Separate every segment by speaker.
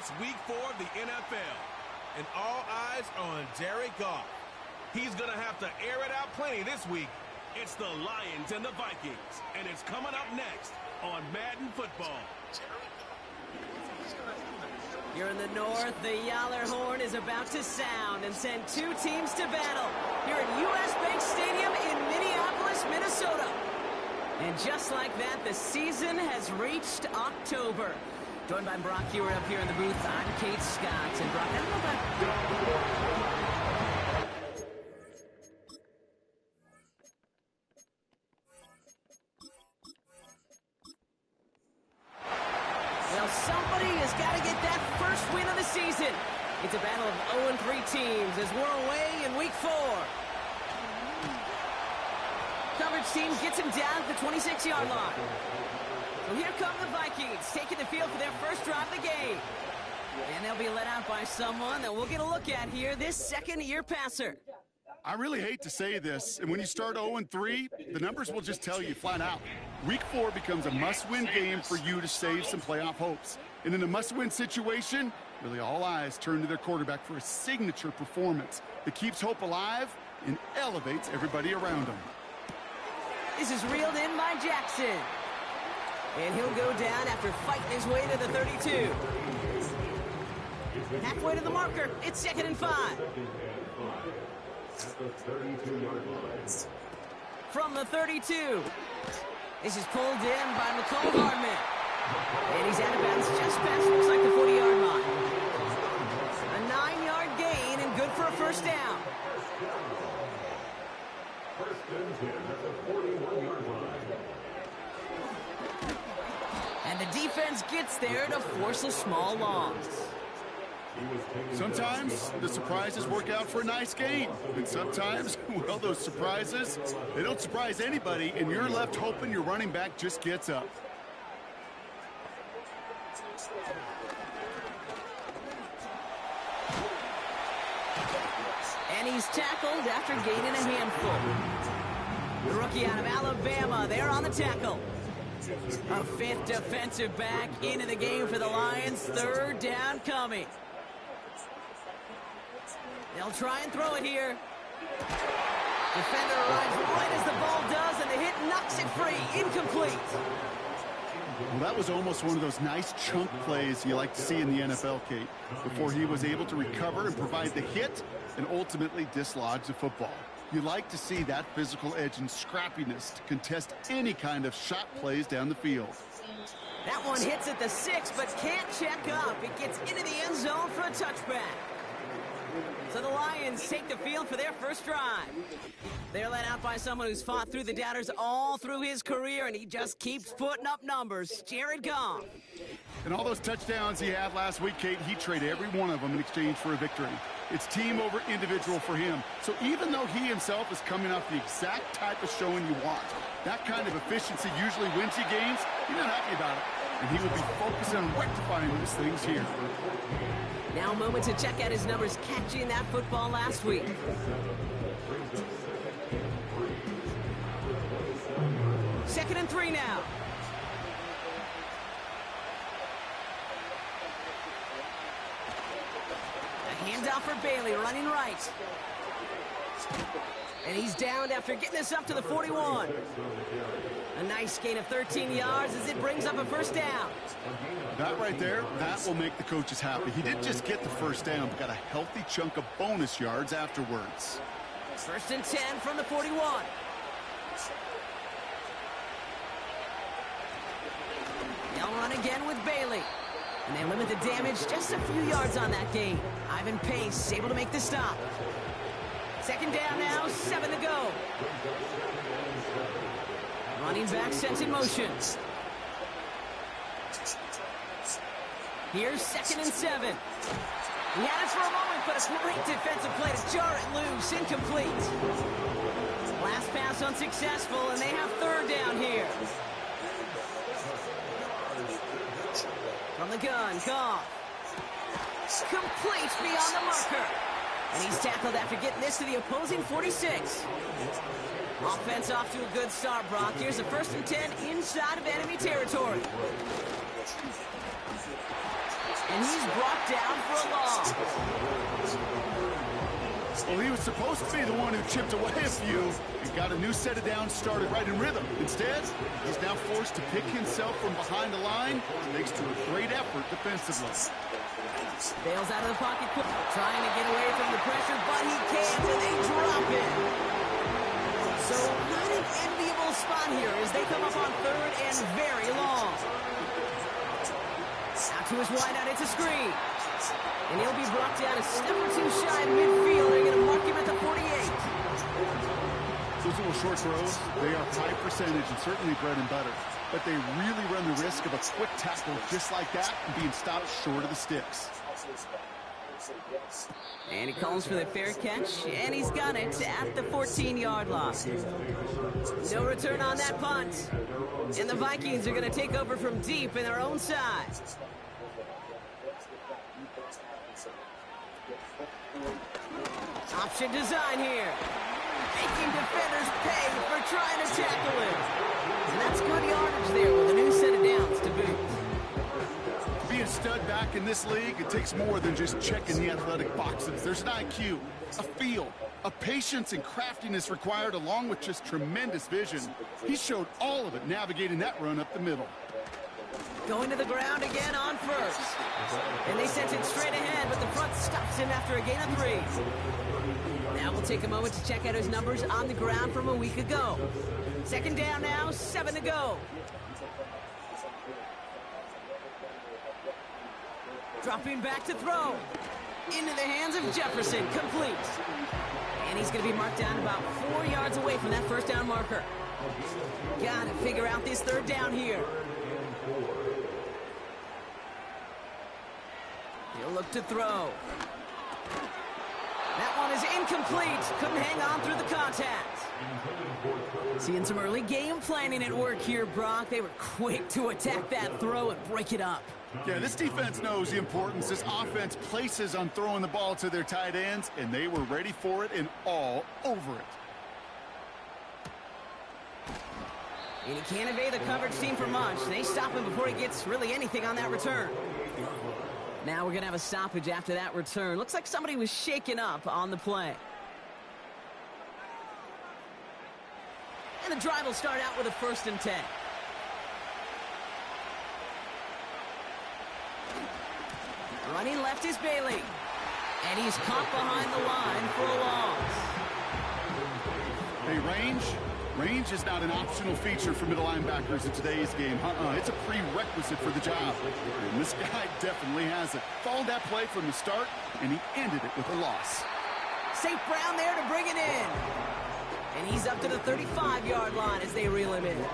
Speaker 1: It's week 4 of the NFL, and all eyes are on Jared Goff. He's going to have to air it out plenty this week. It's the Lions and the Vikings, and it's coming up next on Madden Football.
Speaker 2: Here in the north, the Yaller horn is about to sound and send two teams to battle here at U.S. Bank Stadium in Minneapolis, Minnesota. And just like that, the season has reached October. Joined by Brock Hewitt up here in the booth, I'm Kate Scott. And Brock, I don't know about... Well, somebody has got to get that first win of the season. It's a battle of 0-3 teams as we're away in week 4. Coverage team gets him down at the 26-yard line. So here come the Vikings, taking the field for their first drive of the game. And they'll be let out by someone that we'll get a look at here, this second-year passer.
Speaker 3: I really hate to say this, and when you start 0-3, the numbers will just tell you flat out. Week 4 becomes a must-win game for you to save some playoff hopes. And in a must-win situation, really all eyes turn to their quarterback for a signature performance that keeps hope alive and elevates everybody around him.
Speaker 2: This is reeled in by Jackson. And he'll go down after fighting his way to the 32. Halfway to the marker, it's 2nd and 5.
Speaker 4: At the 32-yard line.
Speaker 2: From the 32. This is pulled in by McCole Hardman. And he's out of bounds just past, looks like the 40-yard line. A 9-yard gain and good for a first down.
Speaker 4: First and 10 at the 41-yard line.
Speaker 2: And the defense gets there to force a small loss.
Speaker 3: Sometimes the surprises work out for a nice game. And sometimes, well, those surprises, they don't surprise anybody, and you're left hoping your running back just gets up.
Speaker 2: And he's tackled after gaining a handful. The rookie out of Alabama, they're on the tackle. A 5th defensive back into the game for the Lions. 3rd down coming. They'll try and throw it here. Defender arrives right as the ball does, and the hit knocks it free. Incomplete.
Speaker 3: Well, that was almost one of those nice chunk plays you like to see in the NFL, Kate, before he was able to recover and provide the hit and ultimately dislodge the football. You like to see that physical edge and scrappiness to contest any kind of shot plays down the field.
Speaker 2: That one hits at the 6, but can't check up. It gets into the end zone for a touchback. So the Lions take the field for their first drive. They're led out by someone who's fought through the doubters all through his career, and he just keeps putting up numbers. Jared Goff.
Speaker 3: And all those touchdowns he had last week, Kate, he traded every one of them in exchange for a victory. It's team over individual for him. So even though he himself is coming off the exact type of showing you want, that kind of efficiency usually wins you games, he's not happy about it. And he will be focused on rectifying those things here.
Speaker 2: Now a moment to check out his numbers catching that football last week. Second and 3 now. A handoff for Bailey, running right. And he's downed after getting this up to the 41. A nice gain of 13 yards as it brings up a first down.
Speaker 3: That right there, that will make the coaches happy. He didn't just get the first down, but got a healthy chunk of bonus yards afterwards.
Speaker 2: First and 10 from the 41. They'll run again with Bailey. And they limit the damage just a few yards on that gain. Ivan Pace able to make the stop. Second down now, 7 to go. Running back sent in motion. Here's 2nd and 7. He had it for a moment, but a great defensive play to jar it loose. Incomplete. Last pass unsuccessful, and they have 3rd down here. From the gun, Goff. Complete beyond the marker. And he's tackled after getting this to the opposing 46. Offense off to a good start, Brock. Here's a 1st and 10 inside of enemy territory. and he's brought down for a loss.
Speaker 3: Well, he was supposed to be the one who chipped away a few and got a new set of downs started right in rhythm. Instead, he's now forced to pick himself from behind the line, thanks to a great effort defensively.
Speaker 2: Bails out of the pocket, trying to get away from the pressure, but he can't, and they drop it. So not an enviable spot here as they come up on third and very long. Out to his wideout, it's a screen. And he'll be brought down a step or two shy of midfield. They're going to mark him at the 48.
Speaker 3: Those little short throws, they are high percentage and certainly bread and butter. But they really run the risk of a quick tackle just like that and being stopped short of the sticks.
Speaker 2: And he calls for the fair catch, and he's got it at the 14-yard line. No return on that punt. And the Vikings are going to take over from deep in their own side. Option design here. Making defenders pay for trying to tackle him. And that's good yardage there with a new set of downs to boot.
Speaker 3: To be a stud back in this league, it takes more than just checking the athletic boxes. There's an IQ, a feel, a patience and craftiness required along with just tremendous vision. He showed all of it navigating that run up the middle.
Speaker 2: Going to the ground again on first. And they sent it straight ahead, but the front stops him after a gain of 3. Now we'll take a moment to check out his numbers on the ground from a week ago. Second down now, 7 to go. Dropping back to throw. Into the hands of Jefferson, complete. And he's going to be marked down about 4 yards away from that first down marker. Got to figure out this third down here. He'll look to throw. That one is incomplete. Couldn't hang on through the contact. Seeing some early game planning at work here, Brock. They were quick to attack that throw and break it up.
Speaker 3: Yeah, this defense knows the importance this offense places on throwing the ball to their tight ends, and they were ready for it and all over it.
Speaker 2: And he can't evade the coverage team for much. They stop him before he gets really anything on that return. Now we're going to have a stoppage after that return. Looks like somebody was shaken up on the play. And the drive will start out with a 1st and 10. Running left is Bailey. And he's caught behind the line for a loss.
Speaker 3: Hey, range is not an optional feature for middle linebackers in today's game. It's a prerequisite for the job. And this guy definitely has it. Followed that play from the start, and he ended it with a loss.
Speaker 2: St. Brown there to bring it in. And he's up to the 35-yard line as they reel him in.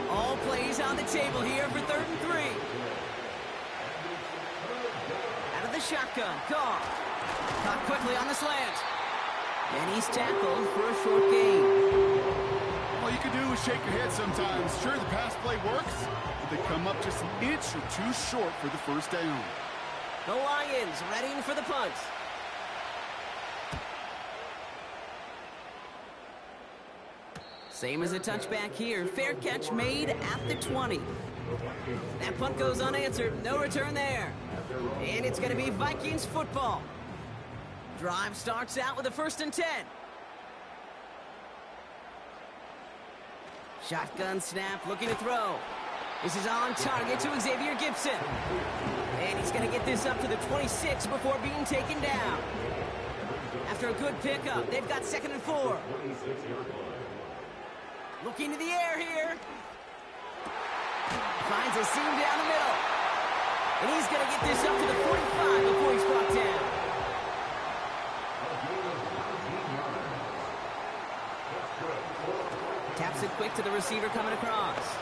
Speaker 2: All plays on the table here for 3rd and 3. Out of the shotgun, Carr. Caught quickly on the slant. And he's tackled for a short gain.
Speaker 3: All you can do is shake your head sometimes. Sure, the pass play works, but they come up just an inch or two short for the first down.
Speaker 2: The Lions readying for the punt. Same as a touchback here. Fair catch made at the 20. That punt goes unanswered. No return there. And it's going to be Vikings football. Drive starts out with a 1st and 10. Shotgun snap, looking to throw. This is on target to Xavier Gibson. And he's going to get this up to the 26 before being taken down. After a good pickup, they've got 2nd and 4. Looking to the air here. Finds a seam down the middle. And he's going to get this up to the 45 before he's brought down. Taps it quick to the receiver coming across.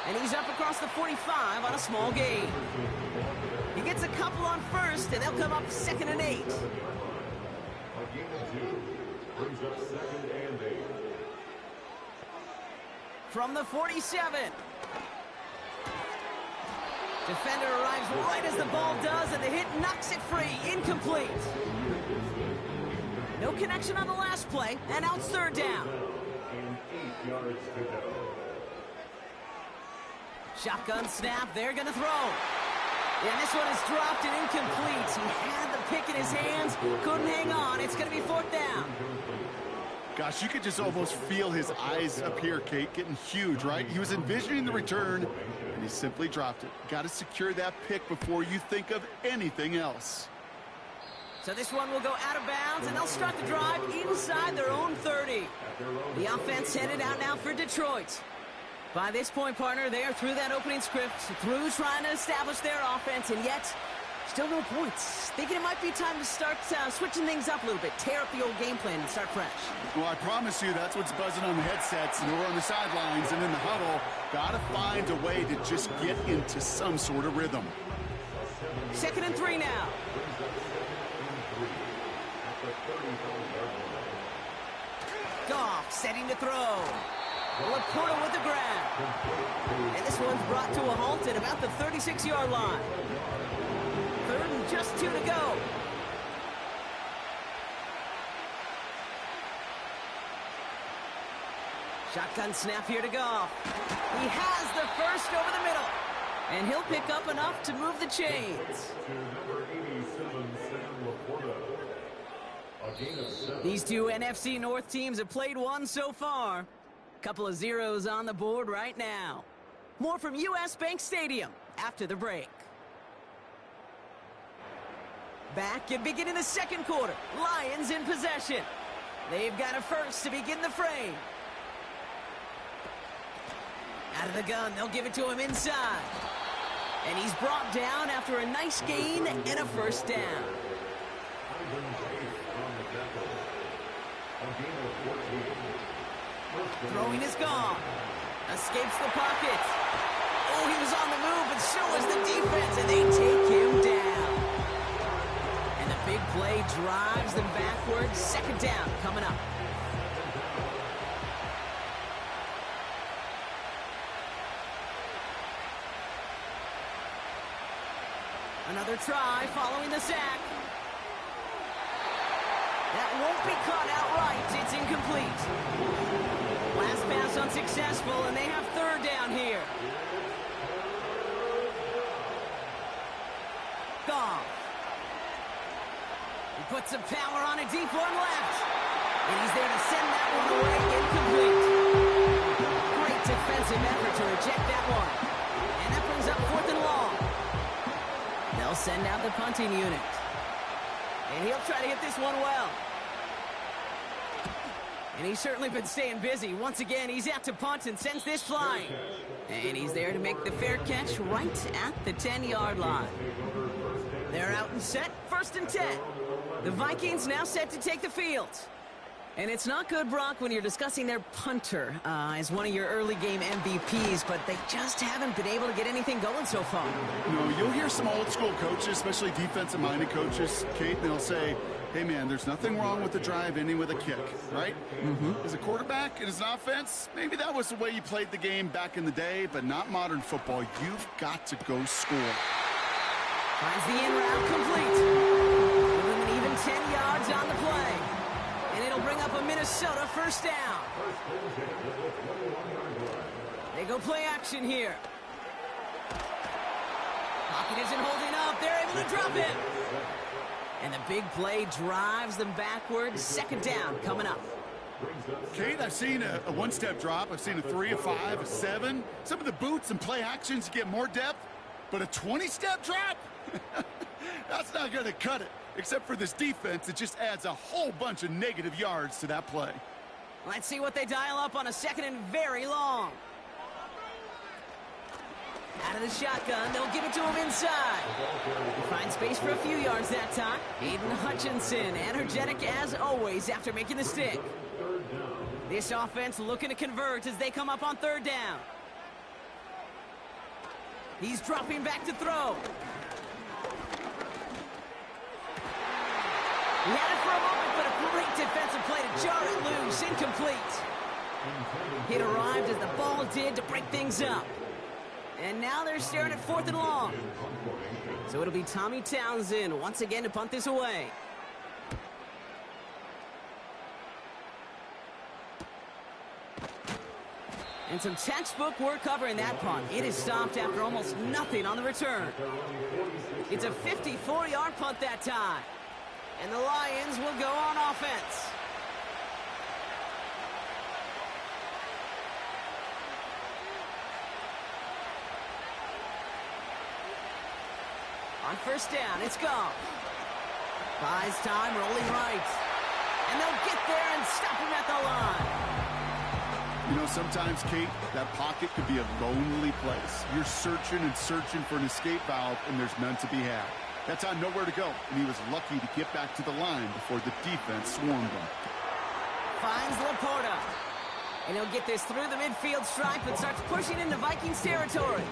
Speaker 2: And he's up across the 45 on a small gain. He gets a couple on first, and they'll come up 2nd and 8.
Speaker 4: Brings up 2nd and 8.
Speaker 2: From the 47. Defender arrives right as the ball does, and the hit knocks it free. Incomplete. No connection on the last play, and now it's 3rd down.
Speaker 4: And 8 yards to go.
Speaker 2: Shotgun snap, they're going to throw. And this one is dropped and incomplete. He had the pick in his hands, couldn't hang on. It's going to be 4th down.
Speaker 3: Gosh, you could just almost feel his eyes up here, Kate, getting huge, right? He was envisioning the return, and he simply dropped it. Got to secure that pick before you think of anything else.
Speaker 2: So this one will go out of bounds, and they'll start the drive inside their own 30. The offense headed out now for Detroit. By this point, partner, they are through that opening script, through trying to establish their offense, and yet still no points. Thinking it might be time to start switching things up a little bit, tear up the old game plan and start fresh.
Speaker 3: Well, I promise you that's what's buzzing on the headsets and over on the sidelines and in the huddle. Got to find a way to just get into some sort of rhythm.
Speaker 2: 2nd and 3 now. Goff setting to throw. Laporta with the grab. And this one's brought to a halt at about the 36-yard line. 3rd and just 2 to go. Shotgun snap here to Goff. He has the first over the middle. And he'll pick up enough to move the chains. These two NFC North teams have played one so far. Couple of zeros on the board right now. More from US Bank Stadium after the break. Back and beginning the 2nd quarter. Lions in possession. They've got a first to begin the frame. Out of the gun, they'll give it to him inside. And he's brought down after a nice gain and a 1st down. Throwing is gone. Escapes the pocket. Oh, he was on the move, but so was the defense, and they take him down. And the big play drives them backwards. 2nd down coming up. Another try following the sack. That won't be caught outright. It's incomplete. Last pass unsuccessful, and they have 3rd down here. Goff. He puts some power on a deep one left. And he's there to send that one away incomplete. Great defensive effort to reject that one. And that brings up 4th and long. They'll send out the punting unit. And he'll try to hit this one well. And he's certainly been staying busy. Once again, he's out to punt and sends this flying. And he's there to make the fair catch right at the 10-yard line. They're out and set, 1st and 10. The Vikings now set to take the field. And it's not good, Brock, when you're discussing their punter as one of your early game MVPs, but they just haven't been able to get anything going so far.
Speaker 3: No, you'll hear some old school coaches, especially defensive-minded coaches, Kate, they'll say, hey, man, there's nothing wrong with the drive ending with a kick, right? As a quarterback and as an offense, maybe that was the way you played the game back in the day, but not modern football. You've got to go score.
Speaker 2: Finds the in route complete. Give him an even 10 yards on the play. And it'll bring up a Minnesota 1st down. They go play action here. Pocket isn't holding up. They're able to drop it. And the big play drives them backwards. 2nd down coming up.
Speaker 3: Kate, I've seen a one-step drop. I've seen a 3, a 5, a 7. Some of the boots and play actions get more depth, but a 20-step drop? That's not going to cut it. Except for this defense, it just adds a whole bunch of negative yards to that play.
Speaker 2: Let's see what they dial up on a 2nd and very long. Out of the shotgun, they'll give it to him inside. He finds space for a few yards that time. Aiden Hutchinson, energetic as always after making the stick. This offense looking to convert as they come up on 3rd down. He's dropping back to throw. He had it for a moment, but a great defensive play to jar it loose. Incomplete. It arrived as the ball did to break things up. And now they're staring at 4th and long. So it'll be Tommy Townsend once again to punt this away. And some textbook work covering that punt. It is stopped after almost nothing on the return. It's a 54-yard punt that time. And the Lions will go on offense. On first down, it's gone. Buys time, rolling right. And they'll get there and stop him at the line.
Speaker 3: You know, sometimes, Kate, that pocket could be a lonely place. You're searching and searching for an escape valve, and there's none to be had. That time, nowhere to go, and he was lucky to get back to the line before the defense swarmed him.
Speaker 2: Finds Laporta. And he'll get this through the midfield stripe and starts pushing into Vikings territory.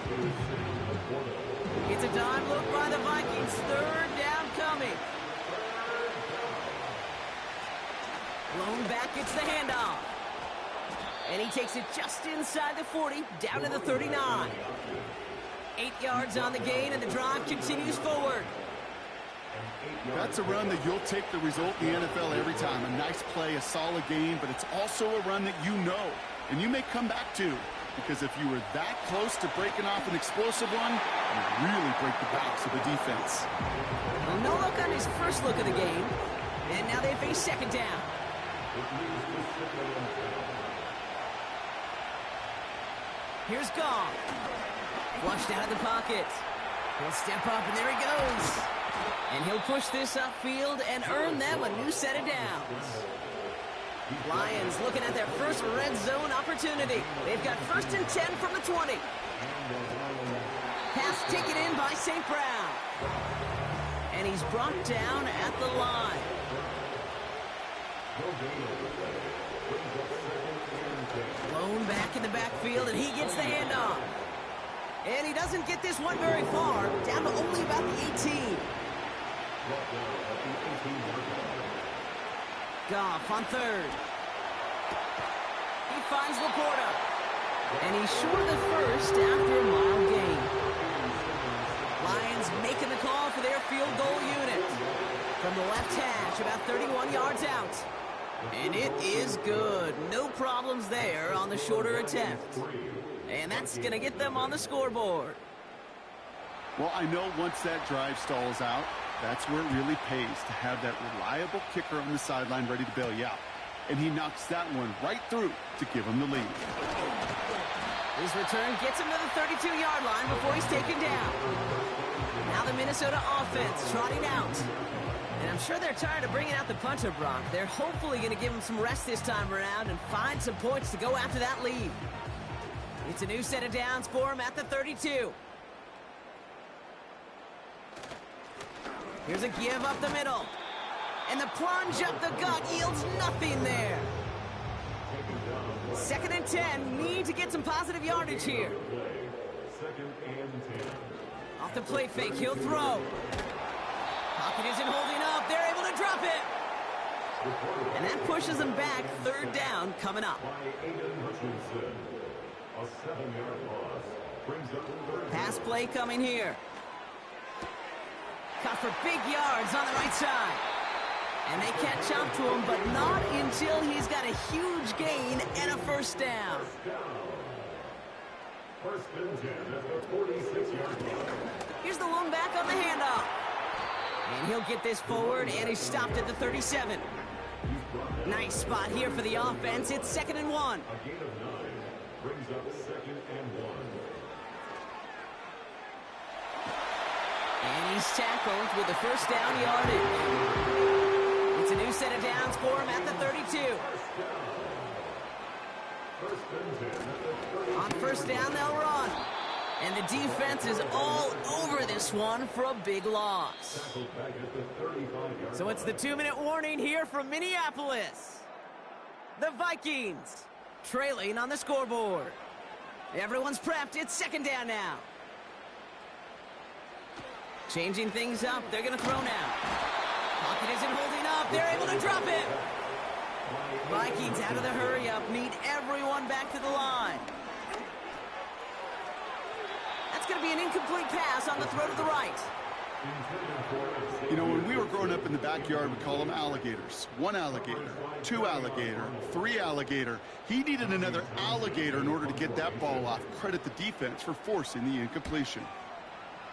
Speaker 2: It's a dime look by the Vikings. Third down coming. Blown back, gets the handoff. And he takes it just inside the 40, down to the 39. 8 yards on the gain, and the drive continues forward.
Speaker 3: That's a run that you'll take the result in the NFL every time. A nice play, a solid game, but it's also a run that you know, and you may come back to, because if you were that close to breaking off an explosive one, you really break the backs of the defense.
Speaker 2: Well, no look on his first look of the game, and now they face second down. Here's Gong. Flushed out of the pocket. He'll step up, and there he goes. And he'll push this upfield and earn them a new set of downs. Lions looking at their first red zone opportunity. They've got 1st and 10 from the 20. Pass taken in by St. Brown. And he's brought down at the line. Blown back in the backfield, and he gets the handoff. And he doesn't get this one very far, down to only about the 18. Goff on third. He finds Laporta. And he's short of the first after a mile gain. Lions making the call for their field goal unit. From the left hash, about 31 yards out. And it is good. No problems there on the shorter attempt. And that's going to get them on the scoreboard.
Speaker 3: Well, I know once that drive stalls out, that's where it really pays to have that reliable kicker on the sideline ready to bail you out. And he knocks that one right through to give him the lead.
Speaker 2: His return gets him to the 32-yard line before he's taken down. Now the Minnesota offense trotting out. And I'm sure they're tired of bringing out the punter, Brock. They're hopefully going to give him some rest this time around and find some points to go after that lead. It's a new set of downs for him at the 32. Here's a give up the middle. And the plunge up the gut yields nothing there. 2nd and 10. Need to get some positive yardage here.
Speaker 4: 2nd and 10.
Speaker 2: Off the play fake, he'll throw. Pocket isn't holding up. They're able to drop it. And that pushes them back. 3rd down coming up.
Speaker 4: By Aiden Hutchinson. A 7-yard loss brings up 3rd.
Speaker 2: Pass play coming here. Caught for big yards on the right side. And they catch up to him, but not until he's got a huge gain and a 1st down.
Speaker 4: 1st and 10 at the 46-yard line.
Speaker 2: Here's the lone back on the handoff. And he'll get this forward, and he's stopped at the 37. Nice spot here for the offense. It's 2nd and 1.
Speaker 4: A gain of 9 brings up 2nd and 1.
Speaker 2: And he's tackled with the 1st down yardage. It's a new set of downs for him at the 32. On 1st down, they'll run. And the defense is all over this one for a big loss. So it's the 2-minute warning here from Minneapolis. The Vikings trailing on the scoreboard. Everyone's prepped. It's 2nd down now. Changing things up. They're going to throw now. Pocket isn't holding up. They're able to drop it. Vikings out of the hurry-up. Need everyone back to the line. That's going to be an incomplete pass on the throw to the right.
Speaker 3: You know, when we were growing up in the backyard, we call them alligators. One alligator, two alligator, three alligator. He needed another alligator in order to get that ball off. Credit the defense for forcing the incompletion.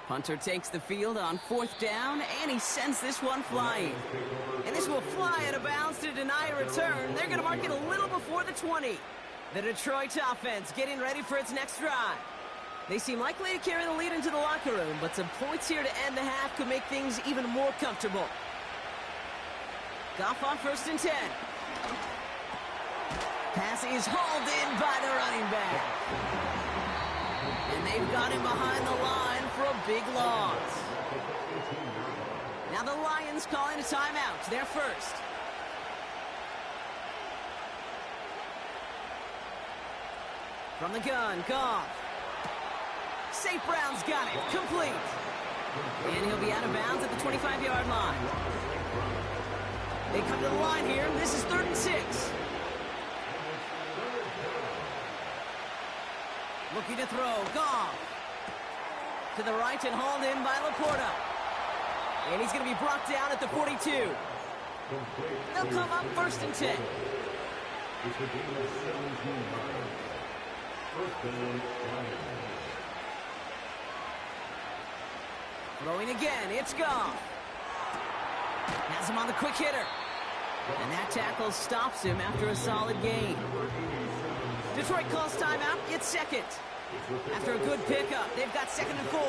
Speaker 2: Punter takes the field on 4th down, and he sends this one flying. And this will fly out of bounds to deny a return. They're going to mark it a little before the 20. The Detroit offense getting ready for its next drive. They seem likely to carry the lead into the locker room, but some points here to end the half could make things even more comfortable. Goff on 1st and 10. Pass is hauled in by the running back. And they've got him behind the line for a big loss. Now the Lions calling a timeout. They're first. From the gun, Goff. St. Brown's got it. Complete. And he'll be out of bounds at the 25-yard line. They come to the line here. This is 3rd and 6. Looking to throw. Goff. To the right and hauled in by Laporta. And he's going to be brought down at the 42. They'll come up 1st and 10. Throwing again, it's Goff. Has him on the quick hitter. And that tackle stops him after a solid gain. Detroit calls timeout, it's 2nd. After a good pickup, they've got 2nd and 4.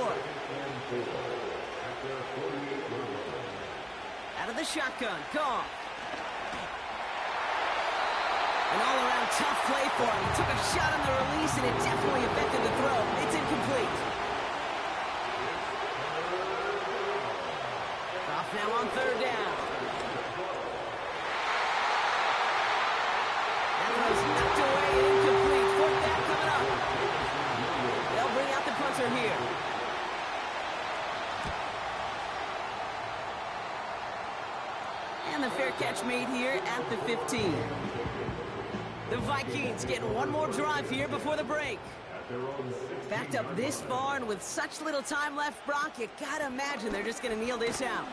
Speaker 2: Out of the shotgun, Goff. An all-around tough play for him. He took a shot on the release, and it definitely affected the throw. It's incomplete. Goff now on 3rd down. That was knocked away and incomplete. 4th down coming up. They'll bring out the punter here. And the fair catch made here at the 15. The Vikings getting one more drive here before the break. Backed up this far and with such little time left, Brock, you gotta imagine they're just gonna kneel this out.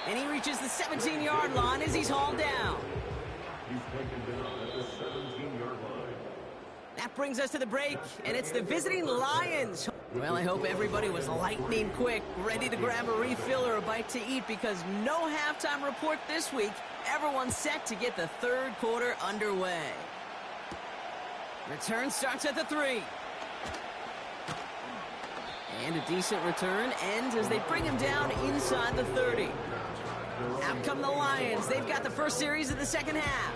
Speaker 2: And he reaches the 17-yard line as he's hauled down.
Speaker 4: He's taken down at the 17-yard line.
Speaker 2: That brings us to the break, and it's the visiting Lions. Well, I hope everybody was lightning quick, ready to grab a refill or a bite to eat, because no halftime report this week. Everyone's set to get the 3rd quarter underway. Return starts at the 3. And a decent return ends as they bring him down inside the 30. Out come the Lions. They've got the first series of the 2nd half.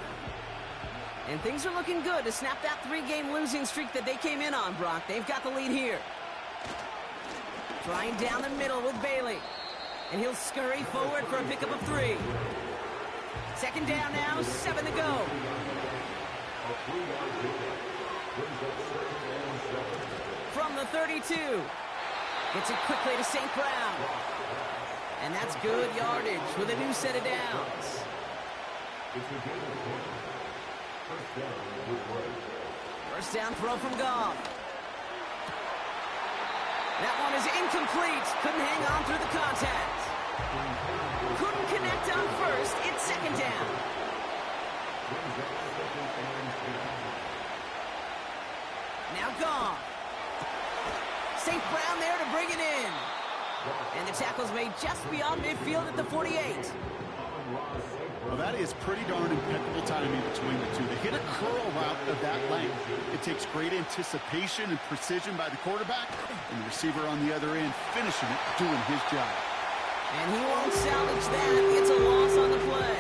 Speaker 2: And things are looking good to snap that 3-game losing streak that they came in on, Brock. They've got the lead here. Trying down the middle with Bailey. And he'll scurry forward for a pickup of 3. 2nd down now, 7 to go. From the 32. Gets it quickly to St. Brown. And that's good yardage with a new set of downs. First down throw from Goff. That one is incomplete. Couldn't hang on through the contact. Couldn't connect on first. It's 2nd down. Now Goff. St. Brown there to bring it in. And the tackle's made just beyond midfield at the 48.
Speaker 3: Well, that is pretty darn impeccable timing between the two. They hit a curl route of that length. It takes great anticipation and precision by the quarterback, and the receiver on the other end finishing it, doing his job.
Speaker 2: And he won't salvage that. It's a loss on the play.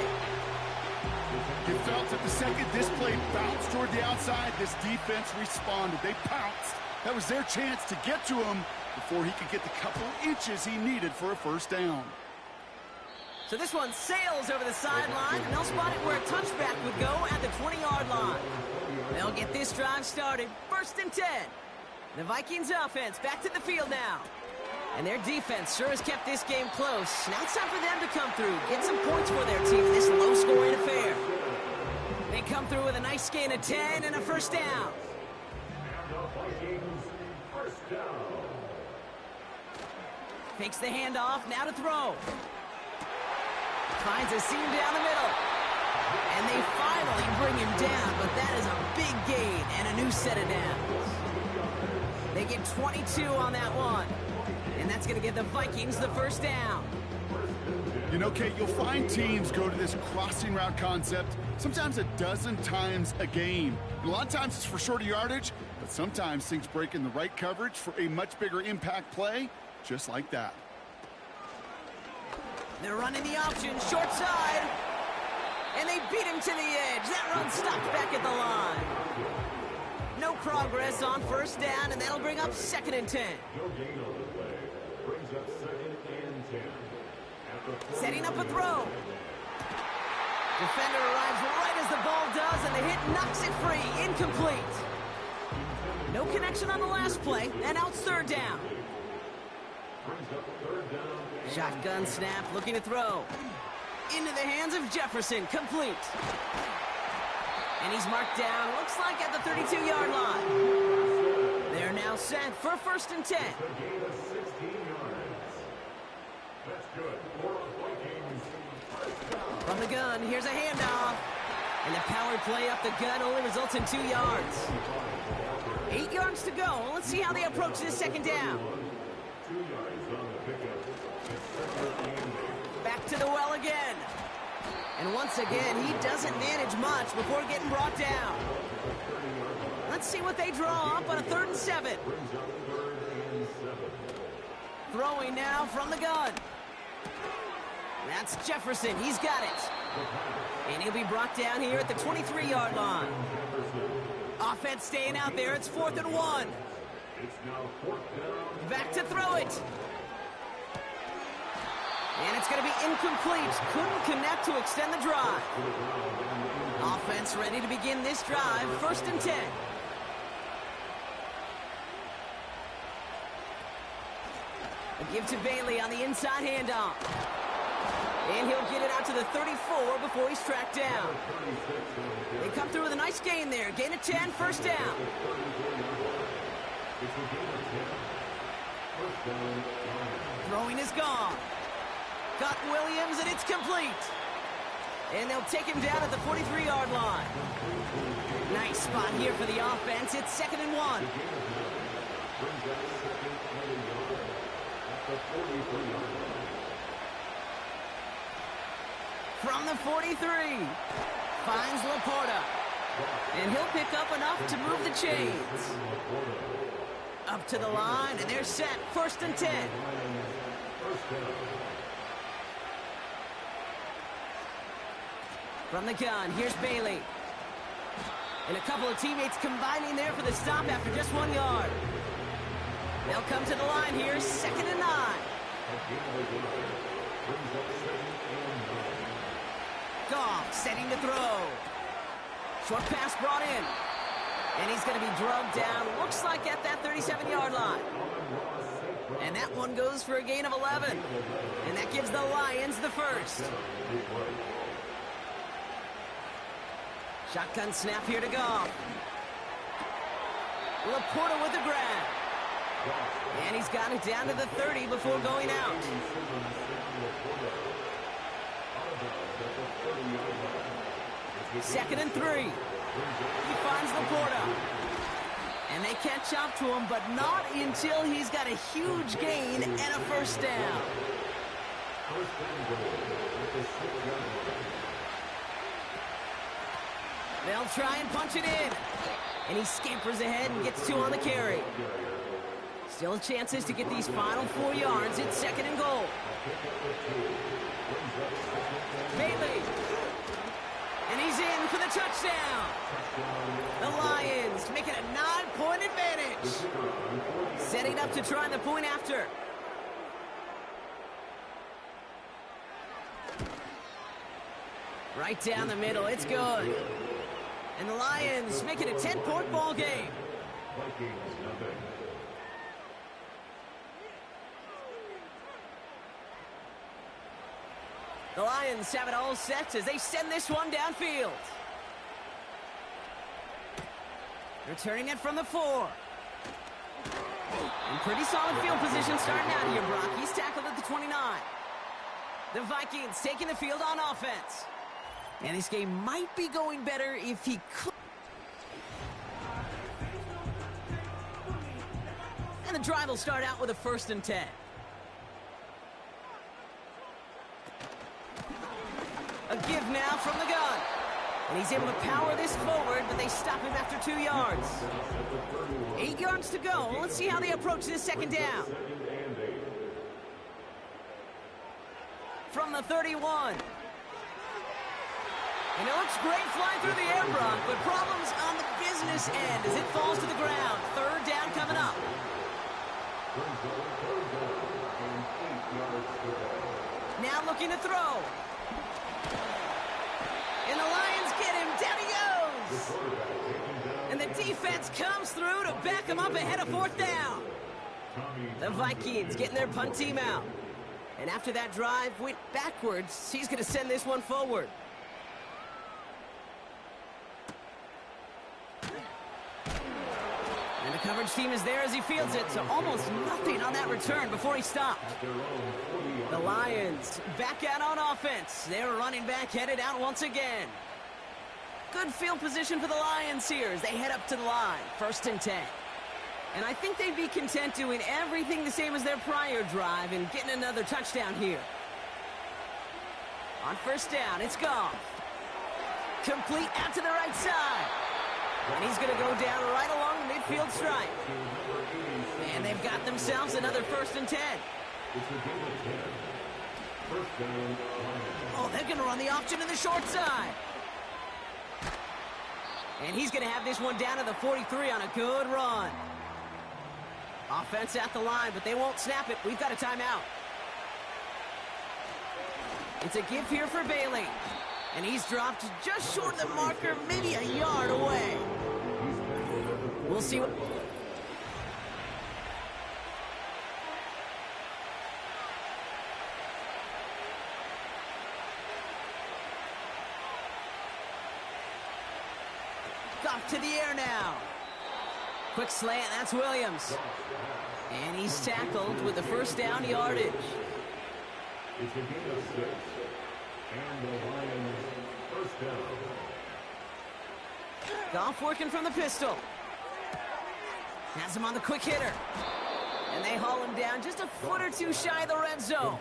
Speaker 3: You felt at the second this play bounced toward the outside. This defense responded. They pounced. That was their chance to get to him before he could get the couple inches he needed for a first down.
Speaker 2: So this one sails over the sideline, and they'll spot it where a touchback would go at the 20-yard line. They'll get this drive started. 1st and 10. The Vikings offense back to the field now. And their defense sure has kept this game close. Now it's time for them to come through, get some points for their team in this low-scoring affair. They come through with a nice gain of 10 and a first down. Takes the handoff, now to throw. Finds a seam down the middle. And they finally bring him down, but that is a big gain and a new set of downs. They get 22 on that one. And that's going to give the Vikings the first down.
Speaker 3: You know, Kate, you'll find teams go to this crossing route concept sometimes a dozen times a game. And a lot of times it's for shorter yardage, but sometimes things break in the right coverage for a much bigger impact play, just like that.
Speaker 2: They're running the option, short side. And they beat him to the edge. That run stopped back at the line. No progress on first down, and that'll bring up 2nd and 10.
Speaker 4: No gain on the play. Brings up 2nd and 10.
Speaker 2: Setting up a throw. Defender arrives right as the ball does, and the hit knocks it free. Incomplete. No connection on the last play, and out 3rd down. Shotgun snap, looking to throw. Into the hands of Jefferson, complete. And he's marked down, looks like at the 32-yard line. They're now set for 1st and 10. From the gun, here's a handoff. And the power play up the gut only results in 2 yards. 8 yards to go. Let's see how they approach this 2nd down. Back to the well again. And once again, he doesn't manage much before getting brought down. Let's see what they draw up on a 3rd and 7. Throwing now from the gun. That's Jefferson. He's got it. And he'll be brought down here at the 23-yard line. Offense staying out there. It's 4th and 1. Back to throw it. And it's going to be incomplete. Couldn't connect to extend the drive. Offense ready to begin this drive. 1st and 10. A give to Bailey on the inside handoff. And he'll get it out to the 34 before he's tracked down. They come through with a nice gain there. Gain of 10, 1st down. Throwing is gone. Got Williams, and it's complete. And they'll take him down at the 43-yard line. Nice spot here for the offense. It's 2nd and 1. From the 43, finds Laporta. And he'll pick up enough to move the chains. Up to the line, and they're set. 1st and 10. From the gun, here's Bailey. And a couple of teammates combining there for the stop after just 1 yard. They'll come to the line here, 2nd and 9. Goff setting to throw. Short pass brought in. And he's going to be drugged down, looks like at that 37-yard line. And that one goes for a gain of 11. And that gives the Lions the first. Shotgun snap here to Goff. Laporta with the grab. And he's got it down to the 30 before going out. 2nd and 3. He finds Laporta. And they catch up to him, but not until he's got a huge gain and a 1st down. They'll try and punch it in. And he scampers ahead and gets 2 on the carry. Still chances to get these final 4 yards. It's 2nd and goal. Bailey. And he's in for the touchdown. The Lions make it a 9-point advantage. Setting up to try the point after. Right down the middle. It's good. And the Lions make it a 10-point ball game. The Lions have it all set as they send this one downfield. Returning it from the 4. In pretty solid field position starting out here, Brock. He's tackled at the 29. The Vikings taking the field on offense. And this game might be going better if he could. And the drive will start out with a 1st and 10. A give now from the gun. And he's able to power this forward, but they stop him after 2 yards. 8 yards to go. Let's see how they approach this 2nd down. From the 31. And it looks great flying through the air, Brock, but problems on the business end as it falls to the ground. 3rd down coming up. Now looking to throw. And the Lions get him. Down he goes. And the defense comes through to back him up ahead of 4th down. The Vikings getting their punt team out. And after that drive went backwards, he's going to send this one forward. And the coverage team is there as he fields it, so almost nothing on that return before he stopped. The Lions back out on offense. Their running back headed out once again. Good field position for the Lions here as they head up to the line. 1st and 10. And I think they'd be content doing everything the same as their prior drive and getting another touchdown here. On 1st down, it's Goff. Complete out to the right side. And he's going to go down right along the midfield stripe. And they've got themselves another 1st and 10. Oh, they're going to run the option to the short side. And he's going to have this one down to the 43 on a good run. Offense at the line, but they won't snap it. We've got a timeout. It's a give here for Bailey. And he's dropped just short of the marker, maybe a yard away. We'll see what... Off to the air now. Quick slant, that's Williams. And he's tackled with the 1st down yardage.
Speaker 4: It's a gain of 6. And the Lions 1st down.
Speaker 2: Goff working from the pistol. Has him on the quick hitter. And they haul him down just a foot or two shy of the red zone.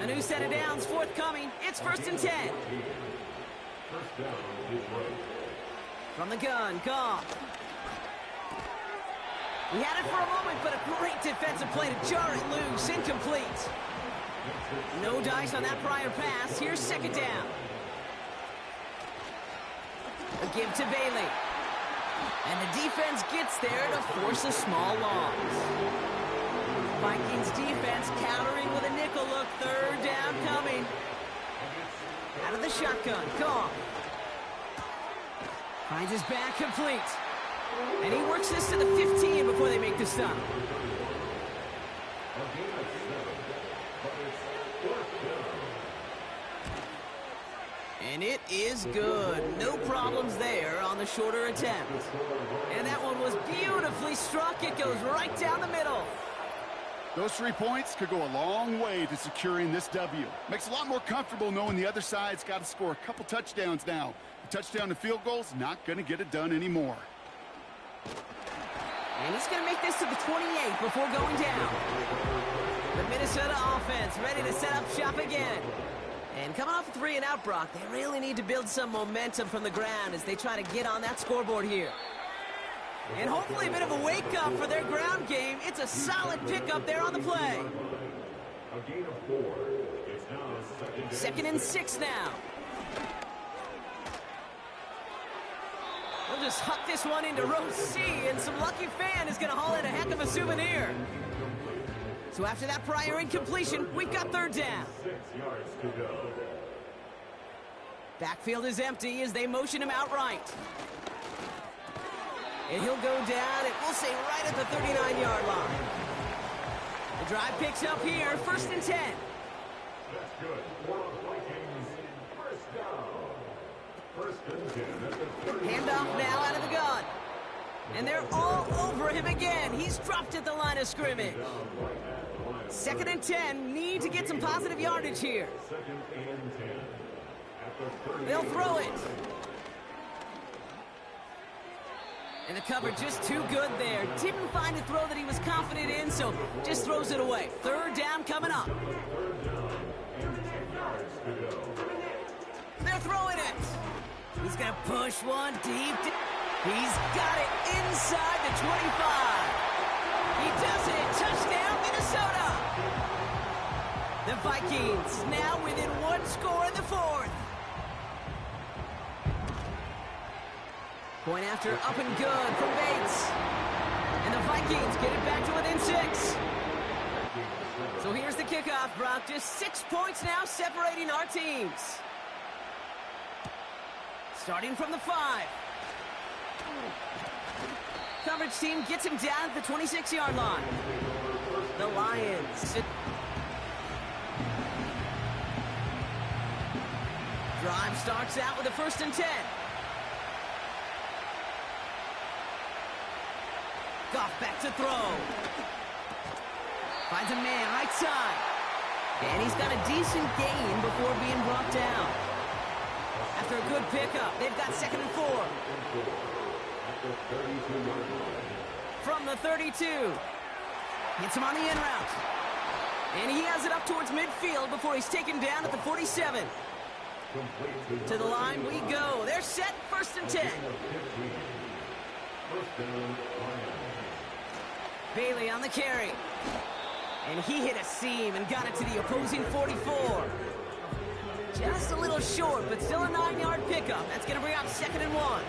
Speaker 2: A new set of downs forthcoming. It's 1st and 10.
Speaker 4: 1st down is right.
Speaker 2: From the gun, Goff. He had it for a moment, but a great defensive play to jar it loose. Incomplete. No dice on that prior pass. Here's 2nd down. A give to Bailey. And the defense gets there to force a small loss. Vikings defense countering with a nickel look. 3rd down coming. Out of the shotgun, Goff. Finds his back complete. And he works this to the 15 before they make the stop. And it is good. No problems there on the shorter attempt. And that one was beautifully struck. It goes right down the middle.
Speaker 3: Those 3 points could go a long way to securing this W. Makes it a lot more comfortable knowing the other side's got to score a couple touchdowns now. A touchdown and field goal's not going to get it done anymore.
Speaker 2: And he's going to make this to the 28 before going down. The Minnesota offense ready to set up shop again. And coming off a 3 and out, Brock, they really need to build some momentum from the ground as they try to get on that scoreboard here. And hopefully a bit of a wake-up for their ground game. It's a solid pickup there on the play.
Speaker 4: A gain of 4. It's now
Speaker 2: 2nd and 6 now. We'll just huck this one into row C, and some lucky fan is going to haul in a heck of a souvenir. So after that prior incompletion, we've got 3rd down.
Speaker 4: 6 yards to go.
Speaker 2: Backfield is empty as they motion him outright. And he'll go down, and we'll say right at the 39-yard line. The drive picks up here, 1st and 10.
Speaker 4: That's good. For the Vikings, 1st down. 1st and 10 at the 30.
Speaker 2: Handoff now out of the gun. And they're all over him again. He's dropped at the line of scrimmage. 2nd and 10. Need to get some positive yardage here. They'll throw it. And the cover just too good there. Didn't find a throw that he was confident in, so just throws it away. 3rd down coming up. They're throwing it. He's going to push one deep. He's got it inside the 25. He does it. Touchdown, Minnesota. The Vikings now within 1 score in the 4th. Point after up and good from Bates. And the Vikings get it back to within 6. So here's the kickoff, Brock. Just 6 points now separating our teams. Starting from the 5. Coverage team gets him down at the 26-yard line. The Lions. Drive starts out with a 1st and 10. Goff back to throw. Finds a man right side. And he's got a decent gain before being brought down. After a good pickup, they've got 2nd and 4. From the 32. Hits him on the in route. And he has it up towards midfield before he's taken down at the 47. To the line we go. They're set, 1st and 10. Bailey on the carry. And he hit a seam and got it to the opposing 44. Just a little short, but still a 9-yard pickup. That's going to bring up 2nd and 1.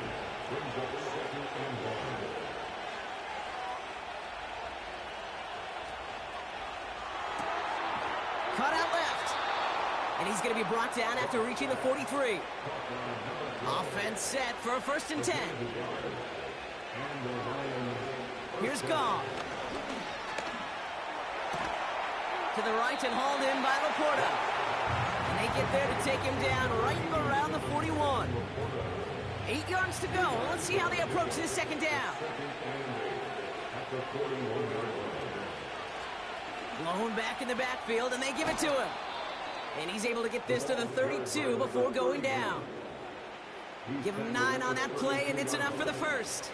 Speaker 2: Cut out left. And he's going to be brought down after reaching the 43. Offense set for a 1st and 10. Here's Goff. To the right and hauled in by Laporta. And they get there to take him down right around the 41. 8 yards to go. Let's see how they approach this 2nd down. Blown back in the backfield, and they give it to him. And he's able to get this to the 32 before going down. Give him 9 on that play, and it's enough for the 1st.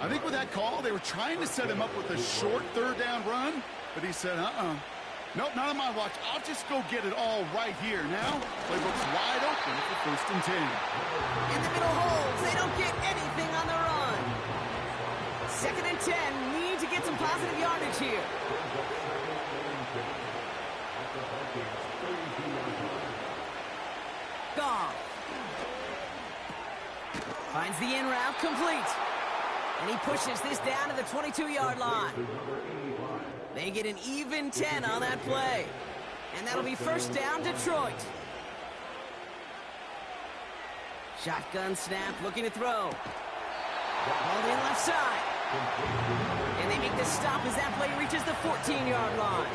Speaker 3: I think with that call, they were trying to set him up with a short 3rd down run, but he said, nope, not on my watch. I'll just go get it all right here. Now, playbook's wide open for 1st and 10.
Speaker 2: In the middle holes, they don't get anything on the run. 2nd and 10, need to get some positive yardage here. Goff. Finds the in route complete. And he pushes this down to the 22-yard line. They get an even 10 on that play. And that'll be 1st down, Detroit. Shotgun snap, looking to throw. Hauled in left side. And they make the stop as that play reaches the 14-yard line.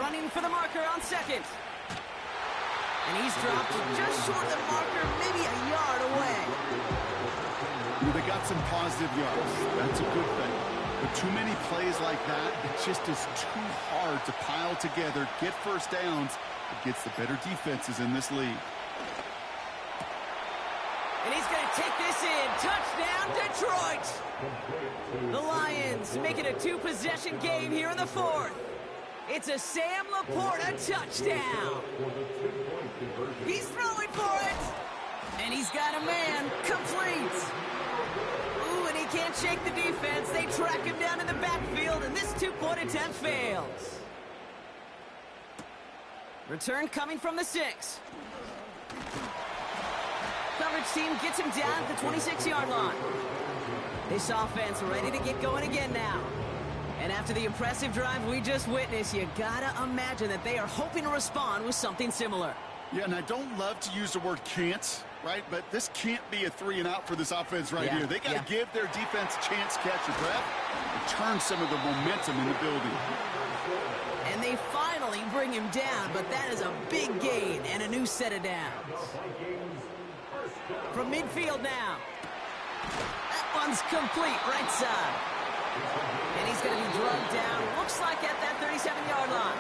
Speaker 2: Running for the marker on 2nd. And he's dropped just short of the marker, maybe a yard away.
Speaker 3: They got some positive yards. That's a good thing. But too many plays like that, it just is too hard to pile together, get 1st downs against the better defenses in this league.
Speaker 2: And he's going to take this in. Touchdown, Detroit! The Lions make it a 2-possession game here in the 4th. It's a Sam Laporta touchdown. He's throwing for it. And he's got a man complete. Ooh, and he can't shake the defense. They track him down in the backfield, and this 2-point attempt fails. Return coming from the 6. Coverage team gets him down at the 26-yard line. This offense ready to get going again now. And after the impressive drive we just witnessed, you gotta imagine that they are hoping to respond with something similar.
Speaker 3: Yeah, and I don't love to use the word can't, right? But this can't be a 3-and-out for this offense right here. They got to give their defense a chance to catch a breath and turn some of the momentum in the building.
Speaker 2: And they finally bring him down, but that is a big gain and a new set of downs. From midfield now. That one's complete, right side. And he's going to be drugged down, looks like at that 37-yard line.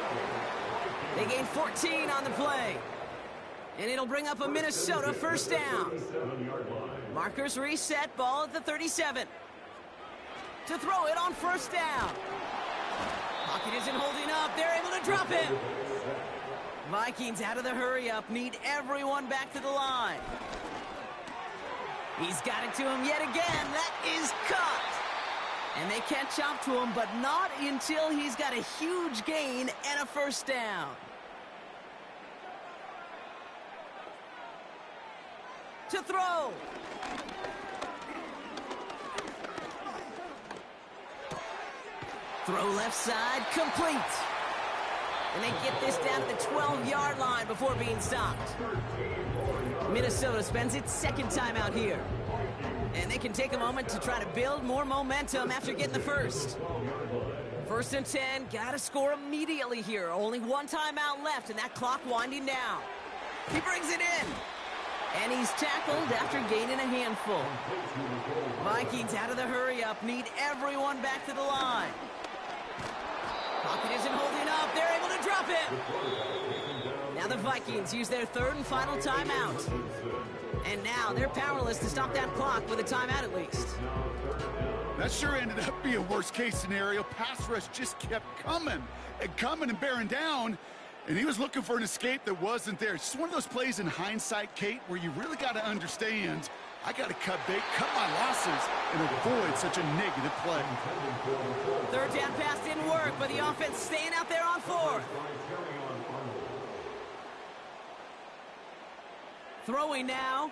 Speaker 2: They gain 14 on the play. And it'll bring up a Minnesota first down. Markers reset, ball at the 37. To throw it on first down. Pocket isn't holding up. They're able to drop him. Vikings out of the hurry-up, need everyone back to the line. He's got it to him yet again. That is caught. And they catch up to him, but not until he's got a huge gain and a first down. To throw. Throw left side, complete. And they get this down at the 12-yard line before being stopped. Minnesota spends its second time out here. And they can take a moment to try to build more momentum after getting the first. First and 10, gotta score immediately here. Only one timeout left, and that clock winding down. He brings it in. And he's tackled after gaining a handful. Vikings out of the hurry-up, need everyone back to the line. Pocket isn't holding up. They're able to drop it. Now the Vikings use their third and final timeout. And now they're powerless to stop that clock with a timeout at least.
Speaker 3: That sure ended up being a worst-case scenario. Pass rush just kept coming and bearing down. And he was looking for an escape that wasn't there. It's just one of those plays in hindsight, Kate, where you really got to understand, I got to cut bait, cut my losses, and avoid such a negative play.
Speaker 2: Third down pass didn't work, but the offense staying out there on fourth. Throwing now.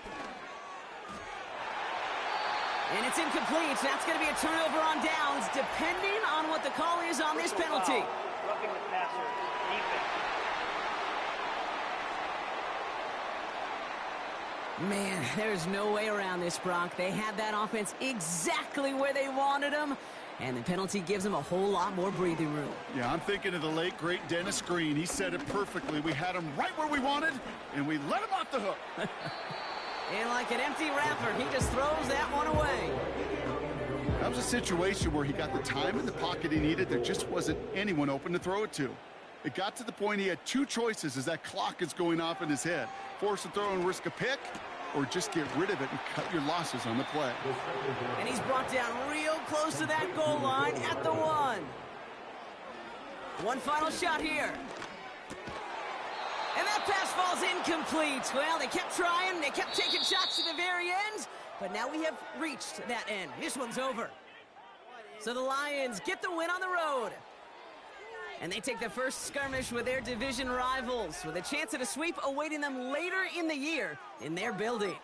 Speaker 2: And it's incomplete. That's going to be a turnover on downs, depending on what the call is on this penalty.
Speaker 5: Roughing the passer, defense.
Speaker 2: Man, there's no way around this, Brock. They had that offense exactly where they wanted them, and the penalty gives them a whole lot more breathing room.
Speaker 3: Yeah, I'm thinking of the late, great Dennis Green. He said it perfectly. We had him right where we wanted, and we let him off the hook.
Speaker 2: And like an empty wrapper, he just throws that one away.
Speaker 3: That was a situation where he got the time in the pocket he needed. There just wasn't anyone open to throw it to. It got to the point he had two choices as that clock is going off in his head. Force a throw and risk a pick, or just get rid of it and cut your losses on the play.
Speaker 2: And he's brought down real close to that goal line at the 1. One final shot here. And that pass falls incomplete. Well, they kept trying. They kept taking shots to the very end. But now we have reached that end. This one's over. So the Lions get the win on the road. And they take the first skirmish with their division rivals, with a chance at a sweep awaiting them later in the year in their building.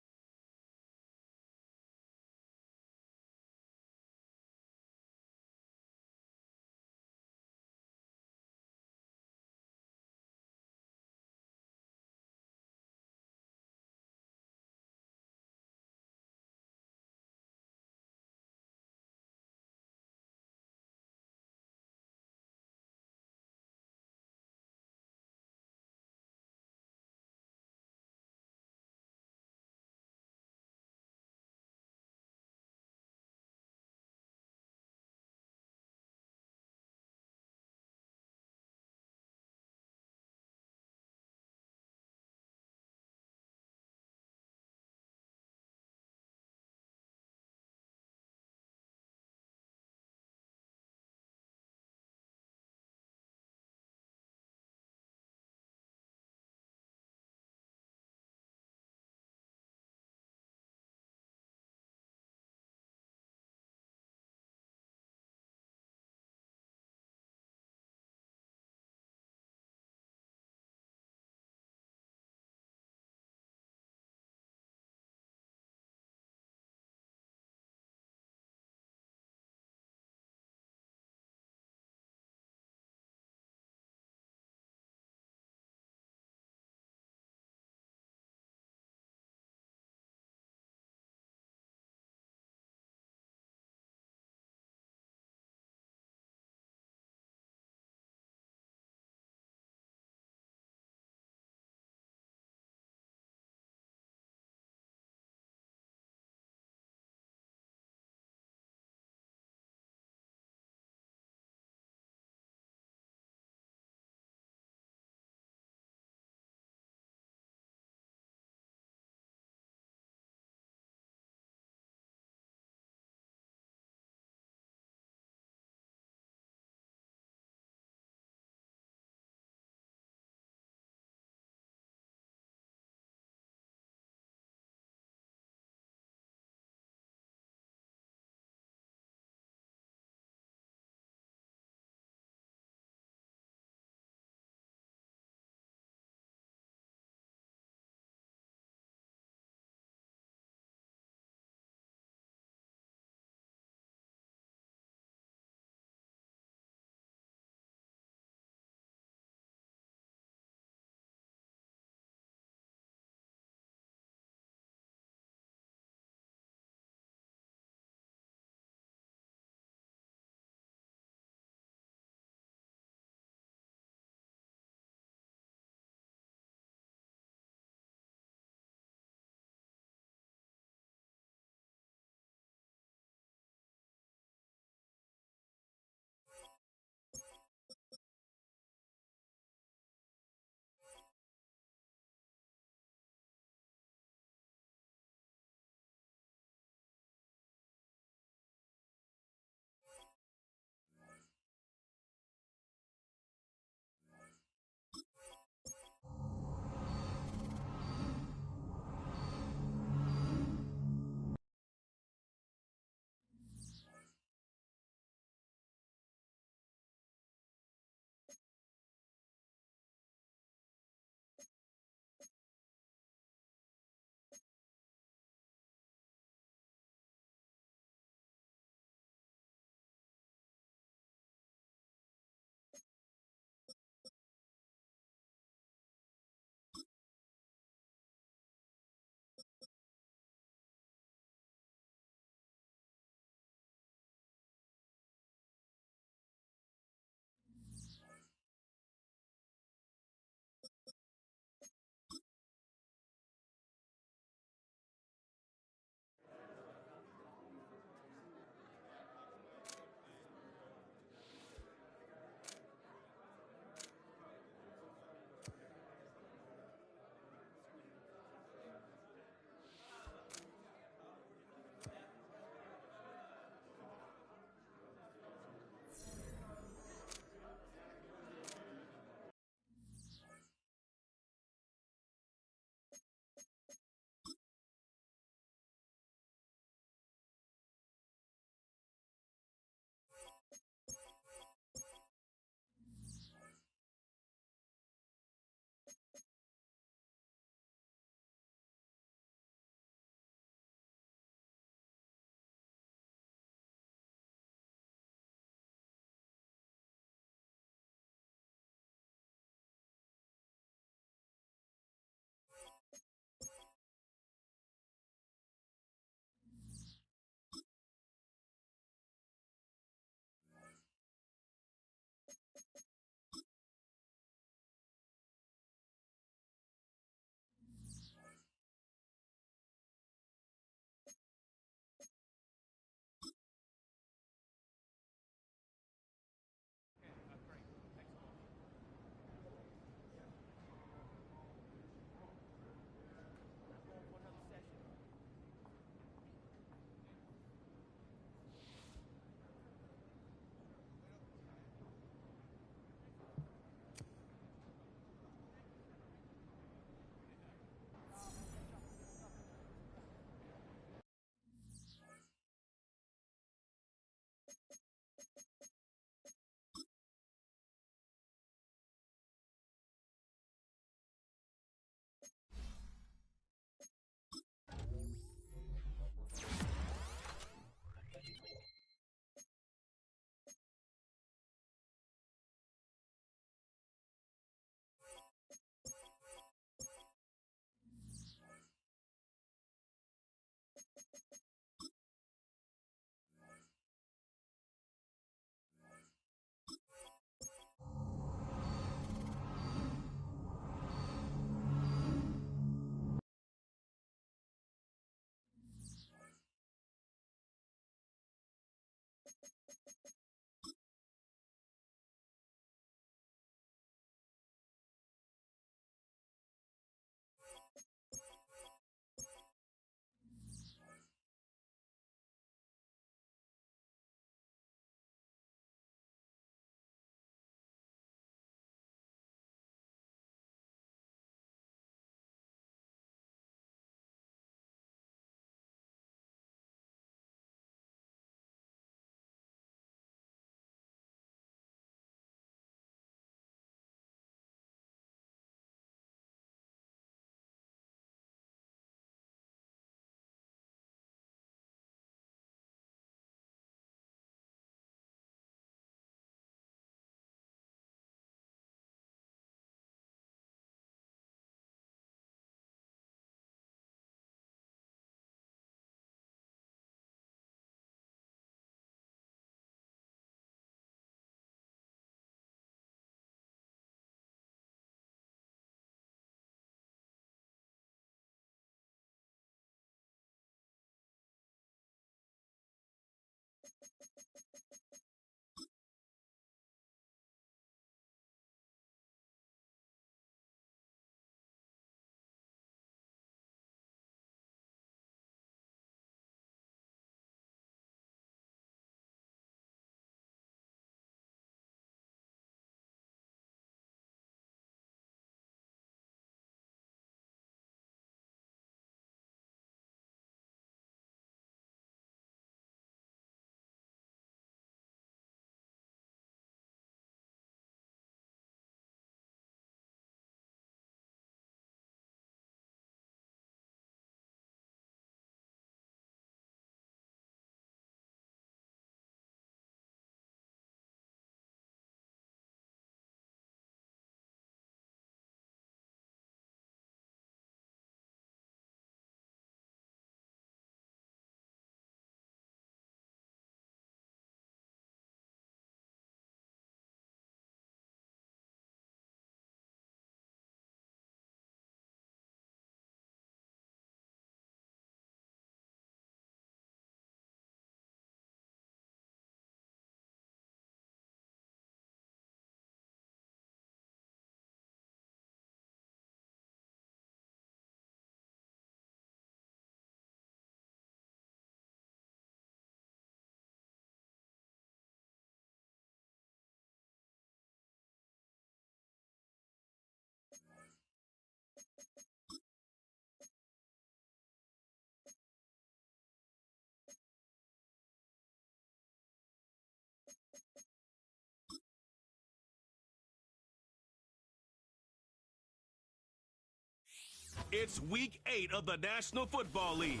Speaker 1: It's Week 8 of the National Football League.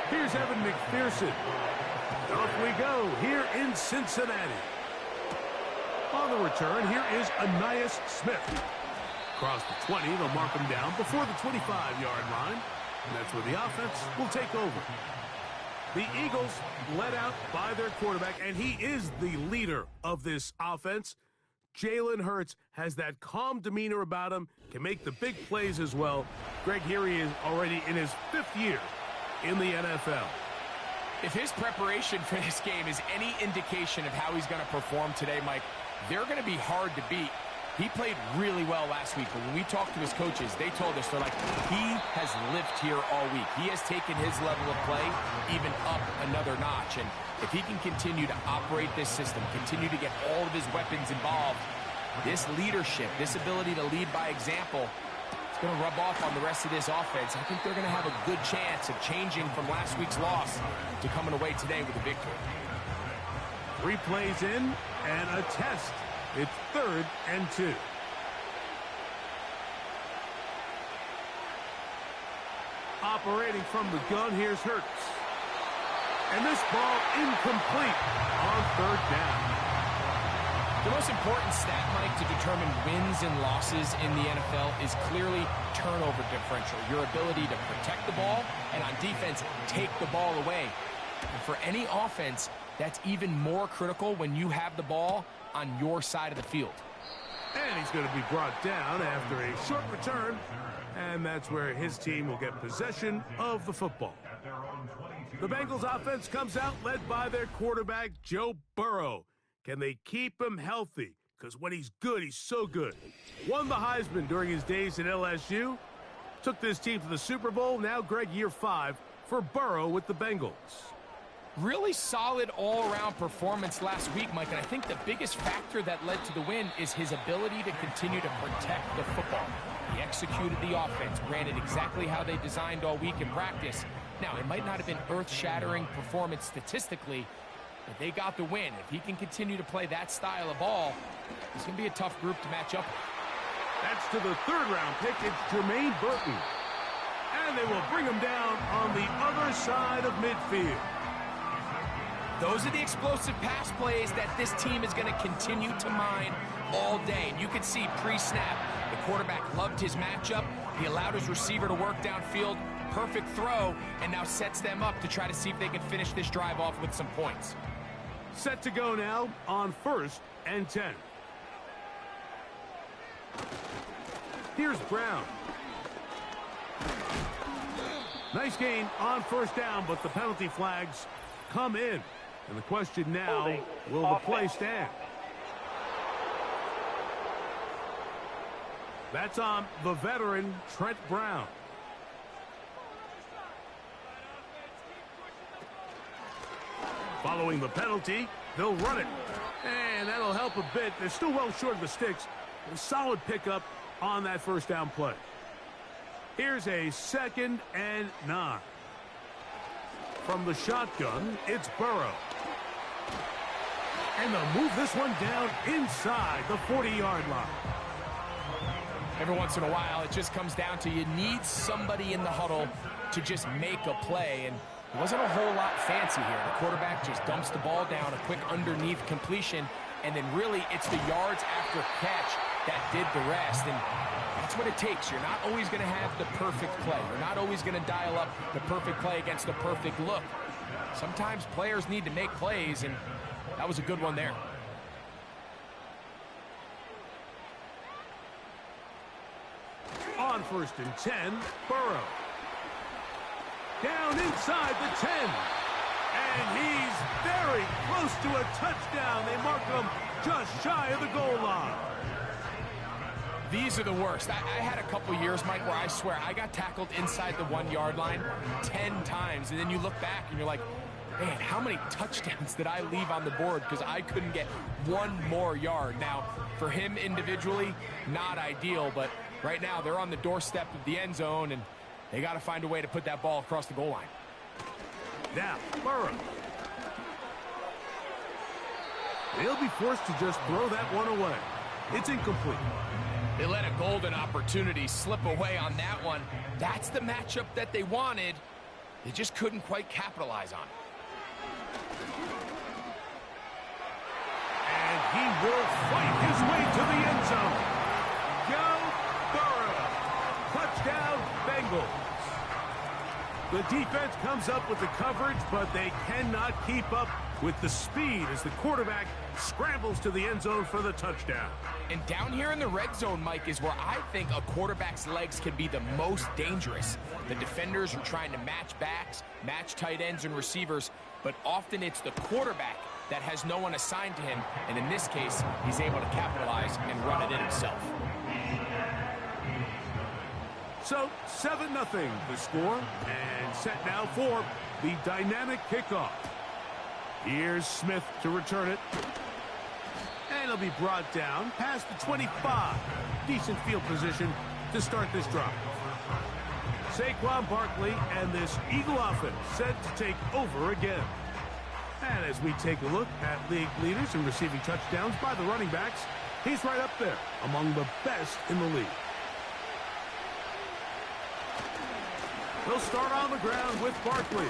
Speaker 6: Here's Evan McPherson. Off we go here in Cincinnati. On the return, here is Ainias Smith. Across the 20, they'll mark him down before the 25-yard line. And that's where the offense will take over. The Eagles led out by their quarterback, and he is the leader of this offense. Jalen Hurts has that calm demeanor about him, can make the big plays as well. Greg, here he is already in his 5th year in the NFL.
Speaker 7: If his preparation for this game is any indication of how he's going to perform today, Mike, they're going to be hard to beat. He played really well last week, but when we talked to his coaches, they told us, they're like, he has lived here all week. He has taken his level of play even up another notch. And if he can continue to operate this system, continue to get all of his weapons involved, this leadership, this ability to lead by example, it's going to rub off on the rest of this offense. I think they're going to have a good chance of changing from last week's loss to coming away today with a victory.
Speaker 6: 3 plays in and a test. It's 3rd and 2. Operating from the gun, here's Hurts. And this ball incomplete on 3rd down.
Speaker 7: The most important stat, Mike, to determine wins and losses in the NFL is clearly turnover differential. Your ability to protect the ball and on defense, take the ball away. And for any offense, that's even more critical when you have the ball on your side of the field.
Speaker 6: And he's going to be brought down after a short return. And that's where his team will get possession of the football. The Bengals offense comes out led by their quarterback, Joe Burrow. Can they keep him healthy? Because when he's good, he's so good. Won the Heisman during his days at LSU. Took this team to the Super Bowl. Now, Greg, year 5 for Burrow with the Bengals.
Speaker 7: Really solid all-around performance last week, Mike, and I think the biggest factor that led to the win is his ability to continue to protect the football. He executed the offense, ran it exactly how they designed all week in practice. Now, it might not have been earth-shattering performance statistically, but they got the win. If he can continue to play that style of ball, it's going to be a tough group to match up.
Speaker 6: That's to the 3rd-round pick. It's Jermaine Burton. And they will bring him down on the other side of midfield.
Speaker 7: Those are the explosive pass plays that this team is going to continue to mine all day. And you can see pre-snap, the quarterback loved his matchup. He allowed his receiver to work downfield. Perfect throw, and now sets them up to try to see if they can finish this drive off with some points.
Speaker 6: Set to go now on 1st and 10. Here's Brown. Nice gain on 1st down, but the penalty flags come in. And the question now, will the play stand? That's on the veteran, Trent Brown. Following the penalty, they'll run it. And that'll help a bit. They're still well short of the sticks. A solid pickup on that 1st down play. Here's a 2nd and 9. From the shotgun, it's Burrow. And they'll move this one down inside the 40-yard line.
Speaker 7: Every once in a while, it just comes down to you need somebody in the huddle to just make a play. And it wasn't a whole lot fancy here. The quarterback just dumps the ball down, a quick underneath completion, and then really it's the yards after catch that did the rest. And that's what it takes. You're not always going to have the perfect play. You're not always going to dial up the perfect play against the perfect look. Sometimes players need to make plays, and that was a good one there.
Speaker 6: On 1st and 10, Burrow. Down inside the 10. And he's very close to a touchdown. They mark him just shy of the goal line.
Speaker 7: These are the worst. I had a couple years, Mike, where I swear I got tackled inside the 1-yard line 10 times. And then you look back and you're like, man, how many touchdowns did I leave on the board because I couldn't get one more yard? Now, for him individually, not ideal, but right now they're on the doorstep of the end zone, and they got to find a way to put that ball across the goal line.
Speaker 6: Now, Burrow. They'll be forced to just throw that one away. It's incomplete.
Speaker 7: They let a golden opportunity slip away on that one. That's the matchup that they wanted. They just couldn't quite capitalize on it.
Speaker 6: And he will fight his way to the end zone. Joe Burrow. Touchdown, Bengals. The defense comes up with the coverage, but they cannot keep up with the speed as the quarterback scrambles to the end zone for the touchdown.
Speaker 7: And down here in the red zone, Mike, is where I think a quarterback's legs can be the most dangerous. The defenders are trying to match backs, match tight ends and receivers, but often it's the quarterback that has no one assigned to him, and in this case, he's able to capitalize and run it in himself.
Speaker 6: So, 7-0 the score, and set now for the dynamic kickoff. Here's Smith to return it. And he'll be brought down past the 25. Decent field position to start this drive. Saquon Barkley and this Eagle offense set to take over again. And as we take a look at league leaders in receiving touchdowns by the running backs, he's right up there among the best in the league. They'll start on the ground with Barkley.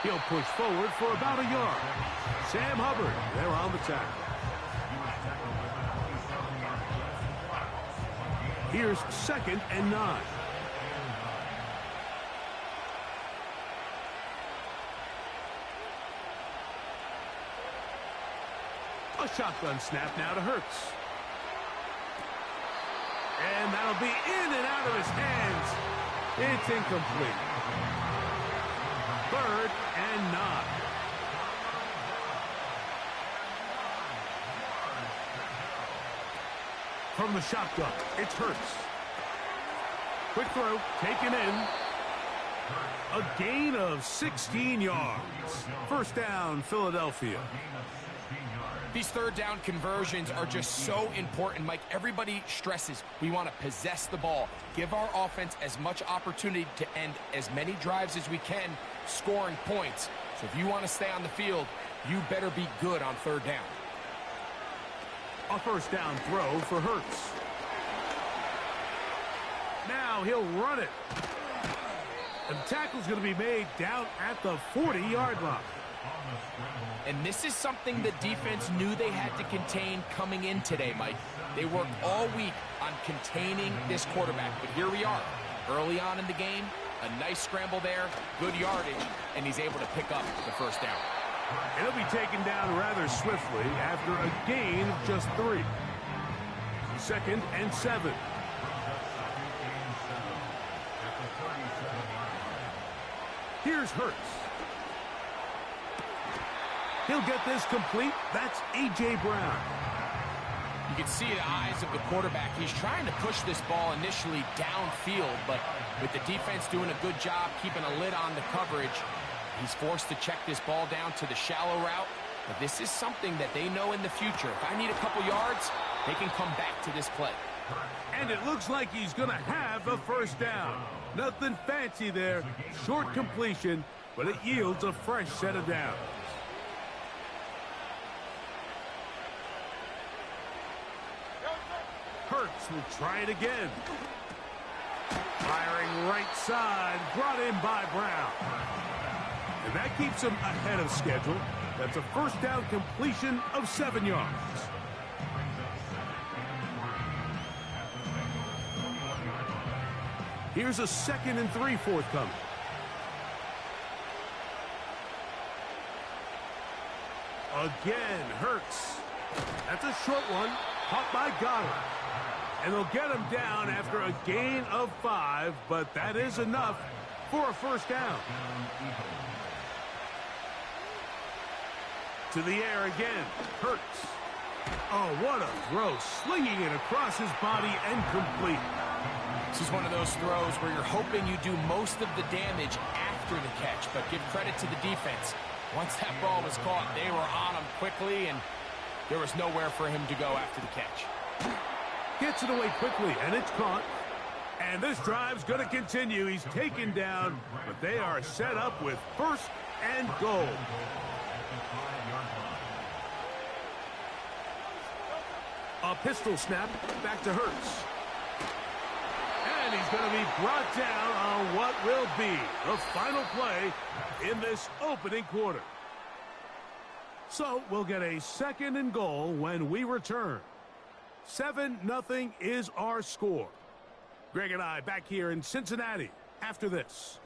Speaker 6: He'll push forward for about a yard. Sam Hubbard, they're on the tackle. Here's 2nd and 9. A shotgun snap now to Hurts. And that'll be in and out of his hands. It's incomplete. 3rd and 9. From the shotgun, it's Hurts. Quick throw, taken in. A gain of 16 yards. 1st down, Philadelphia.
Speaker 7: These 3rd down conversions are just so important, Mike. Everybody stresses we want to possess the ball, give our offense as much opportunity to end as many drives as we can, scoring points. So if you want to stay on the field, you better be good on 3rd down.
Speaker 6: A 1st down throw for Hurts. Now he'll run it. And the tackle's going to be made down at the 40-yard line.
Speaker 7: And this is something the defense knew they had to contain coming in today, Mike. They worked all week on containing this quarterback. But here we are, early on in the game, a nice scramble there, good yardage, and he's able to pick up the 1st down.
Speaker 6: And he'll be taken down rather swiftly after a gain of just 3. 2nd and 7. Here's Hurts. He'll get this complete. That's A.J. Brown.
Speaker 7: You can see the eyes of the quarterback. He's trying to push this ball initially downfield, but with the defense doing a good job keeping a lid on the coverage, he's forced to check this ball down to the shallow route. But this is something that they know in the future. If I need a couple yards, they can come back to this play.
Speaker 6: And it looks like he's going to have a 1st down. Nothing fancy there. Short completion, but it yields a fresh set of downs. Hurts will try it again. Firing right side, brought in by Brown. And that keeps him ahead of schedule. That's a 1st down completion of 7 yards. Here's a 2nd and 3 forthcoming. Again, Hurts. That's a short one, caught by Goddard. And they'll get him down after a gain of 5, but that is enough for a 1st down. To the air again, Hurts. Oh, what a throw, slinging it across his body and complete.
Speaker 7: This is one of those throws where you're hoping you do most of the damage after the catch, but give credit to the defense. Once that ball was caught, they were on him quickly, and there was nowhere for him to go after the catch.
Speaker 6: Gets it away quickly, and it's caught. And this drive's going to continue. He's taken down, but they are set up with 1st and goal. A pistol snap back to Hurts. And he's going to be brought down on what will be the final play in this opening quarter. So we'll get a 2nd and goal when we return. 7-0 is our score. Greg and I back here in Cincinnati after this.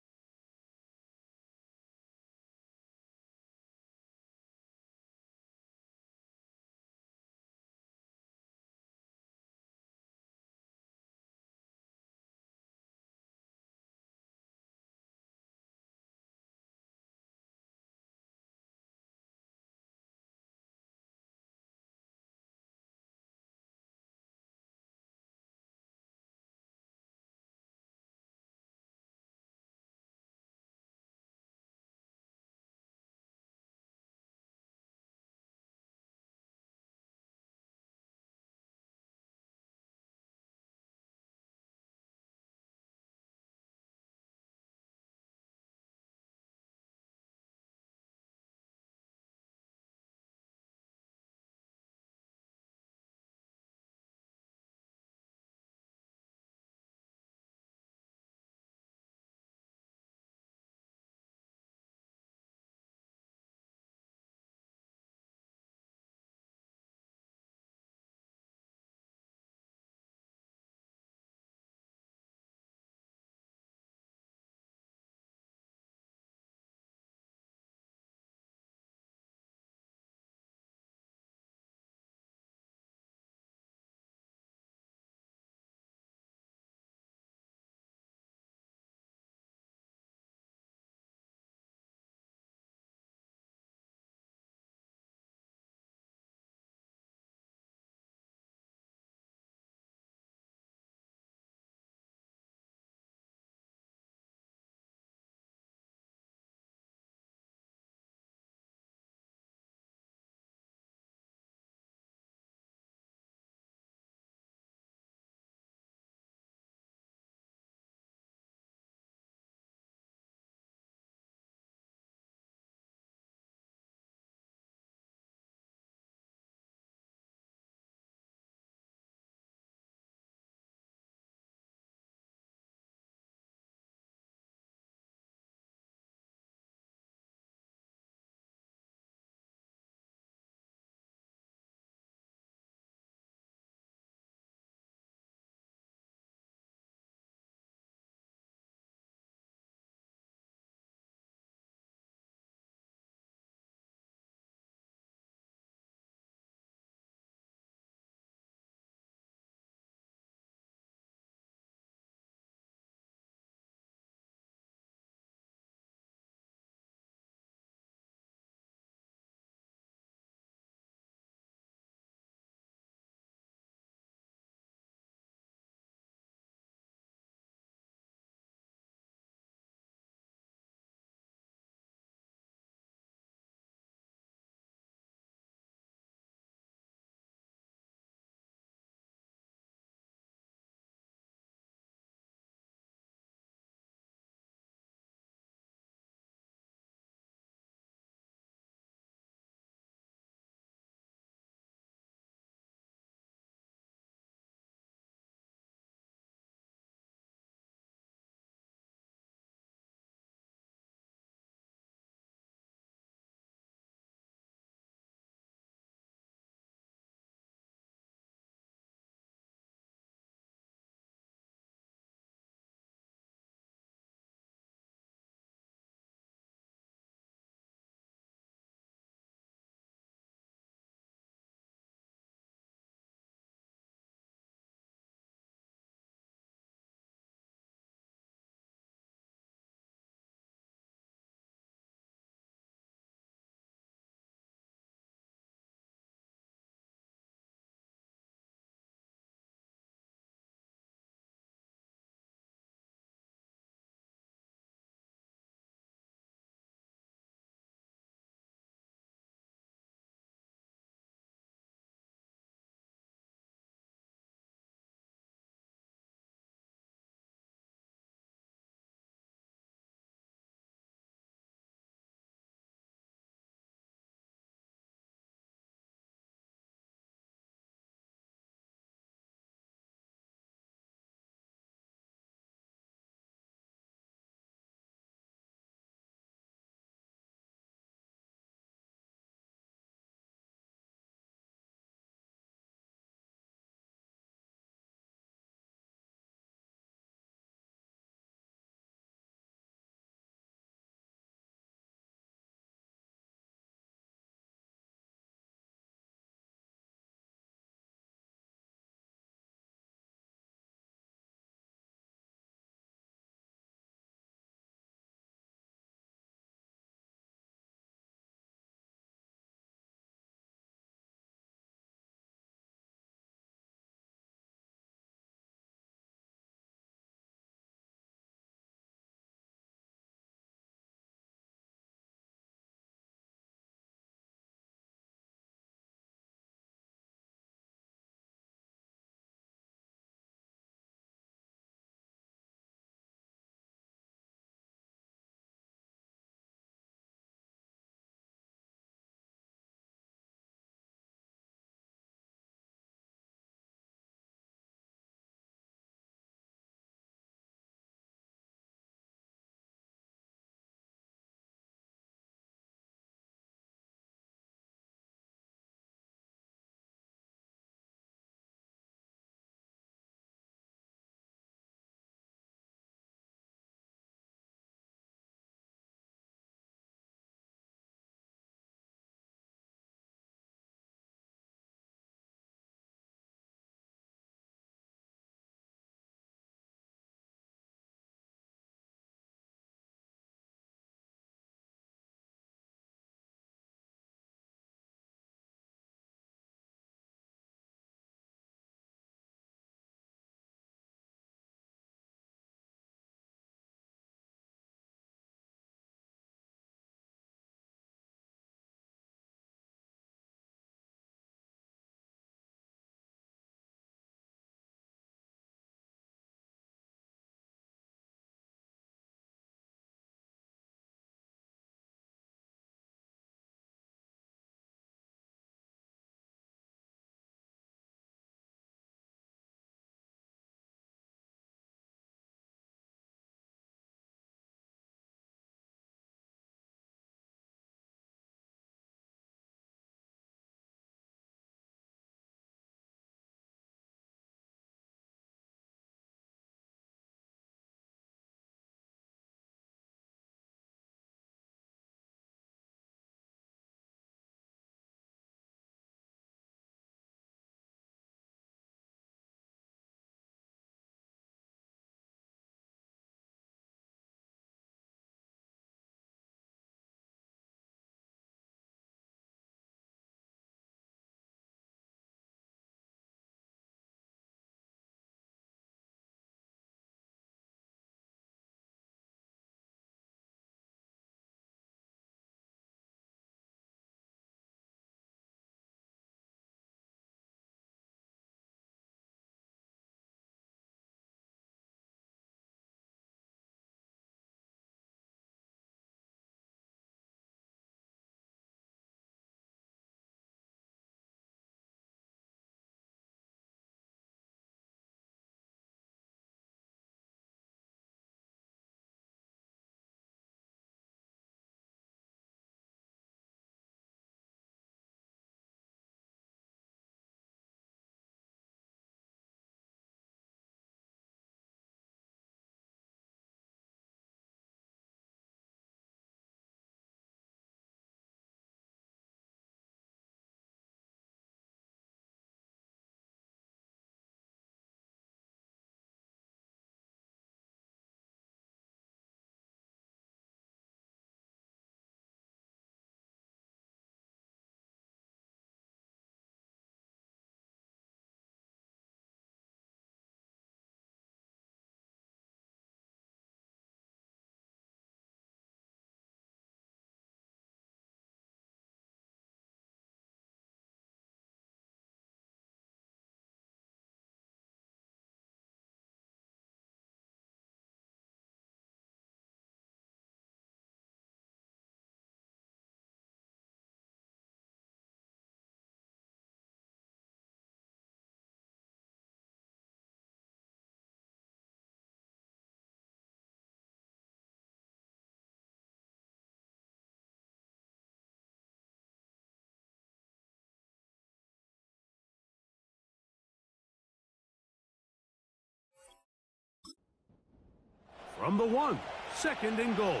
Speaker 6: from the 1. 2nd and goal.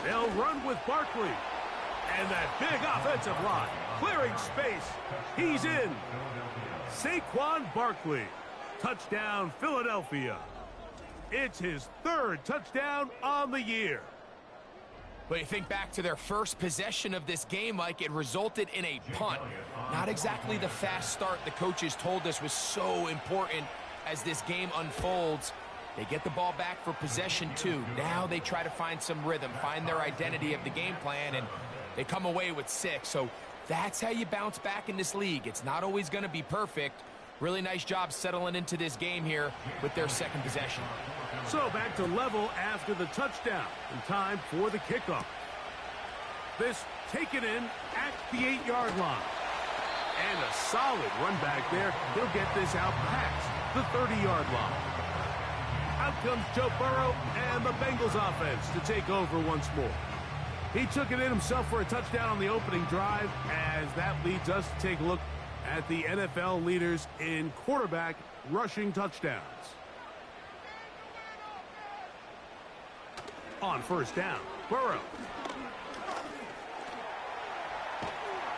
Speaker 6: They'll run with Barkley. And that big offensive line, clearing space. He's in. Saquon Barkley. Touchdown, Philadelphia. It's his 3rd touchdown on the year.
Speaker 7: But you think back to their first possession of this game, Mike, it resulted in a punt. Not exactly the fast start the coaches told us was so important as this game unfolds. They get the ball back for possession 2. Now they try to find some rhythm, find their identity of the game plan, and they come away with 6. So that's how you bounce back in this league. It's not always going to be perfect. Really nice job settling into this game here with their 2nd possession.
Speaker 6: So back to level after the touchdown. And time for the kickoff. This taken in at the 8-yard line. And a solid run back there. He'll get this out past the 30-yard line. Out comes Joe Burrow and the Bengals offense to take over once more. He took it in himself for a touchdown on the opening drive, as that leads us to take a look at the NFL leaders in quarterback rushing touchdowns. On 1st down, Burrow.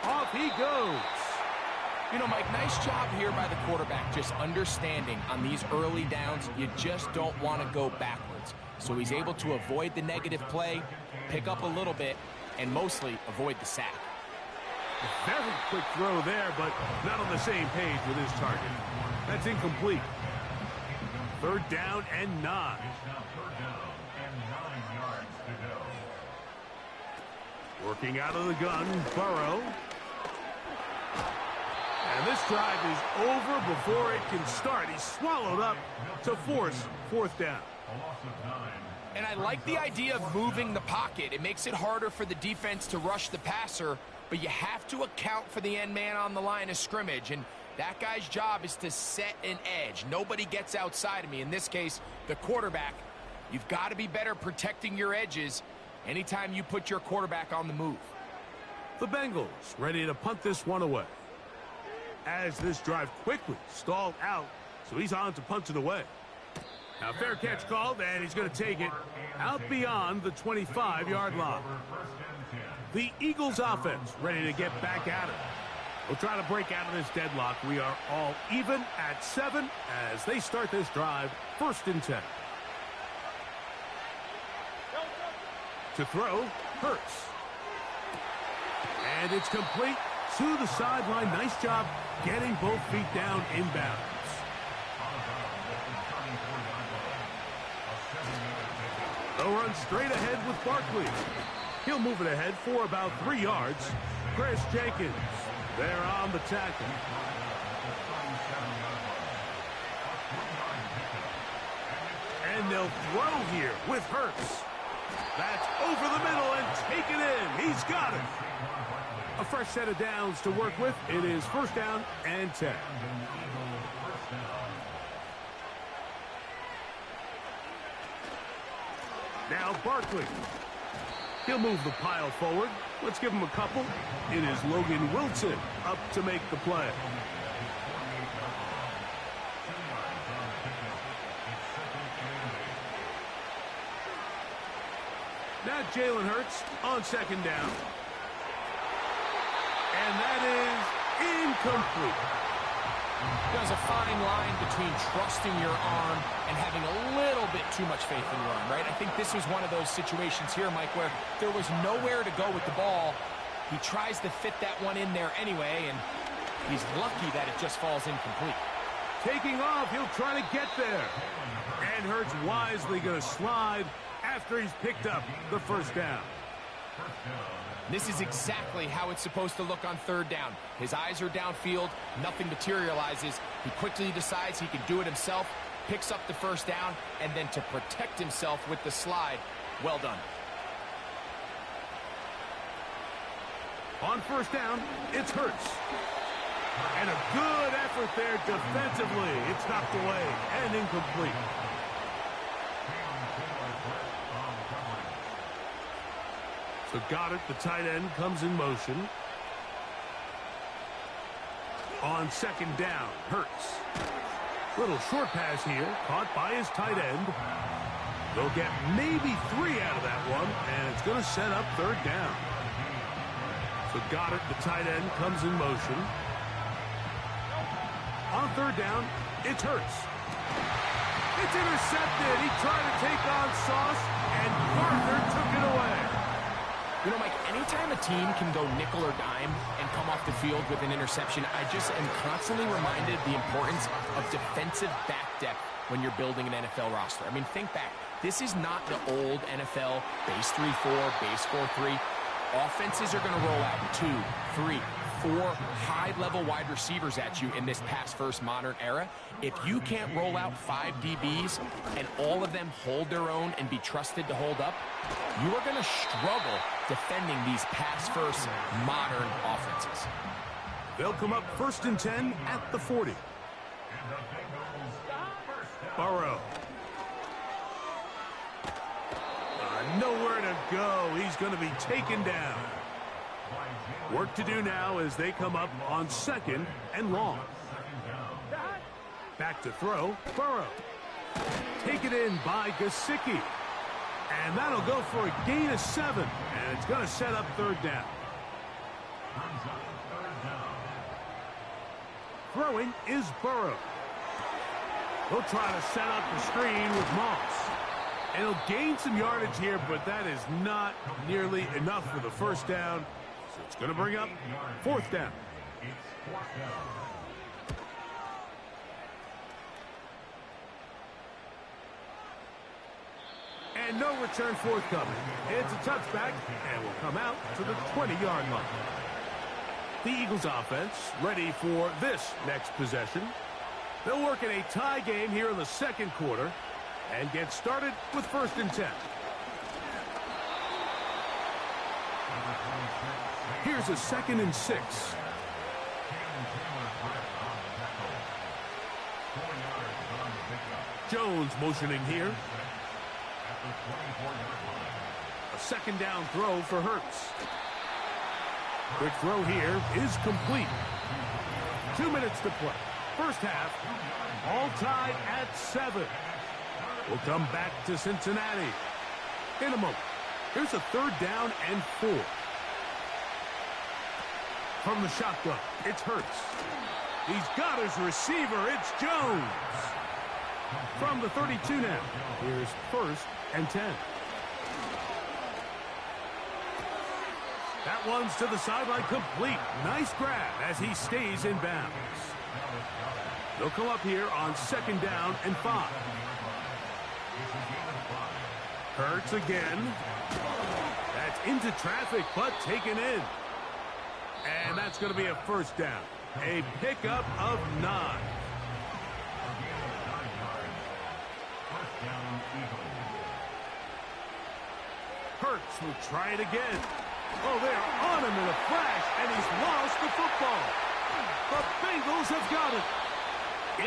Speaker 6: Off he goes.
Speaker 7: You know, Mike, nice job here by the quarterback, just understanding on these early downs, you just don't want to go backwards. So he's able to avoid the negative play, pick up a little bit, and mostly avoid the sack.
Speaker 6: Very quick throw there, but not on the same page with his target. That's incomplete. 3rd down and 9. Working out of the gun, Burrow. And this drive is over before it can start. He's swallowed up to force 4th down.
Speaker 7: And I like the idea of moving the pocket. It makes it harder for the defense to rush the passer, but you have to account for the end man on the line of scrimmage, and that guy's job is to set an edge. Nobody gets outside of me. In this case, the quarterback. You've got to be better protecting your edges anytime you put your quarterback on the move.
Speaker 6: The Bengals ready to punt this one away. As this drive quickly stalled out, so he's on to punt it away. Now fair catch called, and he's going to take it out beyond the 25-yard line. The Eagles offense ready to get back at it. We'll try to break out of this deadlock. We are all even at 7 as they start this drive, 1st and 10. To throw, Hurts. And it's complete to the sideline. Nice job getting both feet down inbounds. They'll run straight ahead with Barkley. He'll move it ahead for about 3 yards. Chris Jenkins there on the tackle. And they'll throw here with Hurts. That's over the middle and taken in. He's got it. A fresh set of downs to work with. It is 1st down and 10. Now Barkley. He'll move the pile forward. Let's give him a couple. It is Logan Wilson up to make the play. Now Jalen Hurts on 2nd down. And that is incomplete.
Speaker 7: There's a fine line between trusting your arm and having a little bit too much faith in your arm, right? I think this was one of those situations here, Mike, where there was nowhere to go with the ball. He tries to fit that one in there anyway, and he's lucky that it just falls incomplete.
Speaker 6: Taking off, he'll try to get there. And Hurts wisely going to slide after he's picked up the 1st down.
Speaker 7: This is exactly how it's supposed to look on 3rd down. His eyes are downfield, nothing materializes. He quickly decides he can do it himself, picks up the 1st down, and then to protect himself with the slide, well done.
Speaker 6: On 1st down, it's Hurts. And a good effort there defensively. It's knocked away and incomplete. So Goddard, the tight end, comes in motion. On second down, Hurts. Little short pass here, caught by his tight end. They'll get maybe 3 out of that one, and it's going to set up third down. So Goddard, the tight end, comes in motion. On third down, it's Hurts. It's intercepted. He tried to take on Sauce, and Parker took it away.
Speaker 7: You know, Mike, anytime a team can go nickel or dime and come off the field with an interception, I just am constantly reminded the importance of defensive back depth when you're building an NFL roster. I mean, think back. This is not the old NFL base 3-4, base 4-3. Offenses are going to roll out 2, 3, 4 high-level wide receivers at you in this pass-first modern era. If you can't roll out 5 DBs and all of them hold their own and be trusted to hold up, you are going to struggle defending these pass-first modern offenses.
Speaker 6: They'll come up 1st and 10 at the 40. Burrow. Nowhere to go. He's going to be taken down. Work to do now as they come up on 2nd and long. Back to throw, Burrow. Taken in by Gesicki. And that'll go for a gain of 7. And it's going to set up third down. Throwing is Burrow. He'll try to set up the screen with Moss. And he'll gain some yardage here, but that is not nearly enough for the first down. So it's going to bring up 4th down. And no return forthcoming. It's a touchback, and will come out to the 20-yard line. The Eagles offense ready for this next possession. They'll work in a tie game here in the 2nd quarter and get started with 1st and 10. Here's a 2nd and 6. Jones motioning here. A 2nd down throw for Hurts. Quick throw here is complete. 2 minutes to play. First half, all tied at 7. We'll come back to Cincinnati in a moment. Here's a 3rd down and 4. From the shotgun, it's Hurts. He's got his receiver. It's Jones. From the 32 now, here's 1st and 10. That one's to the sideline complete. Nice grab as he stays in bounds. They'll come up here on 2nd down and 5. Hurts again. That's into traffic, but taken in. And that's going to be a 1st down. A pickup of 9. Hurts will try it again. Oh, they're on him in a flash, and he's lost the football. The Bengals have got it.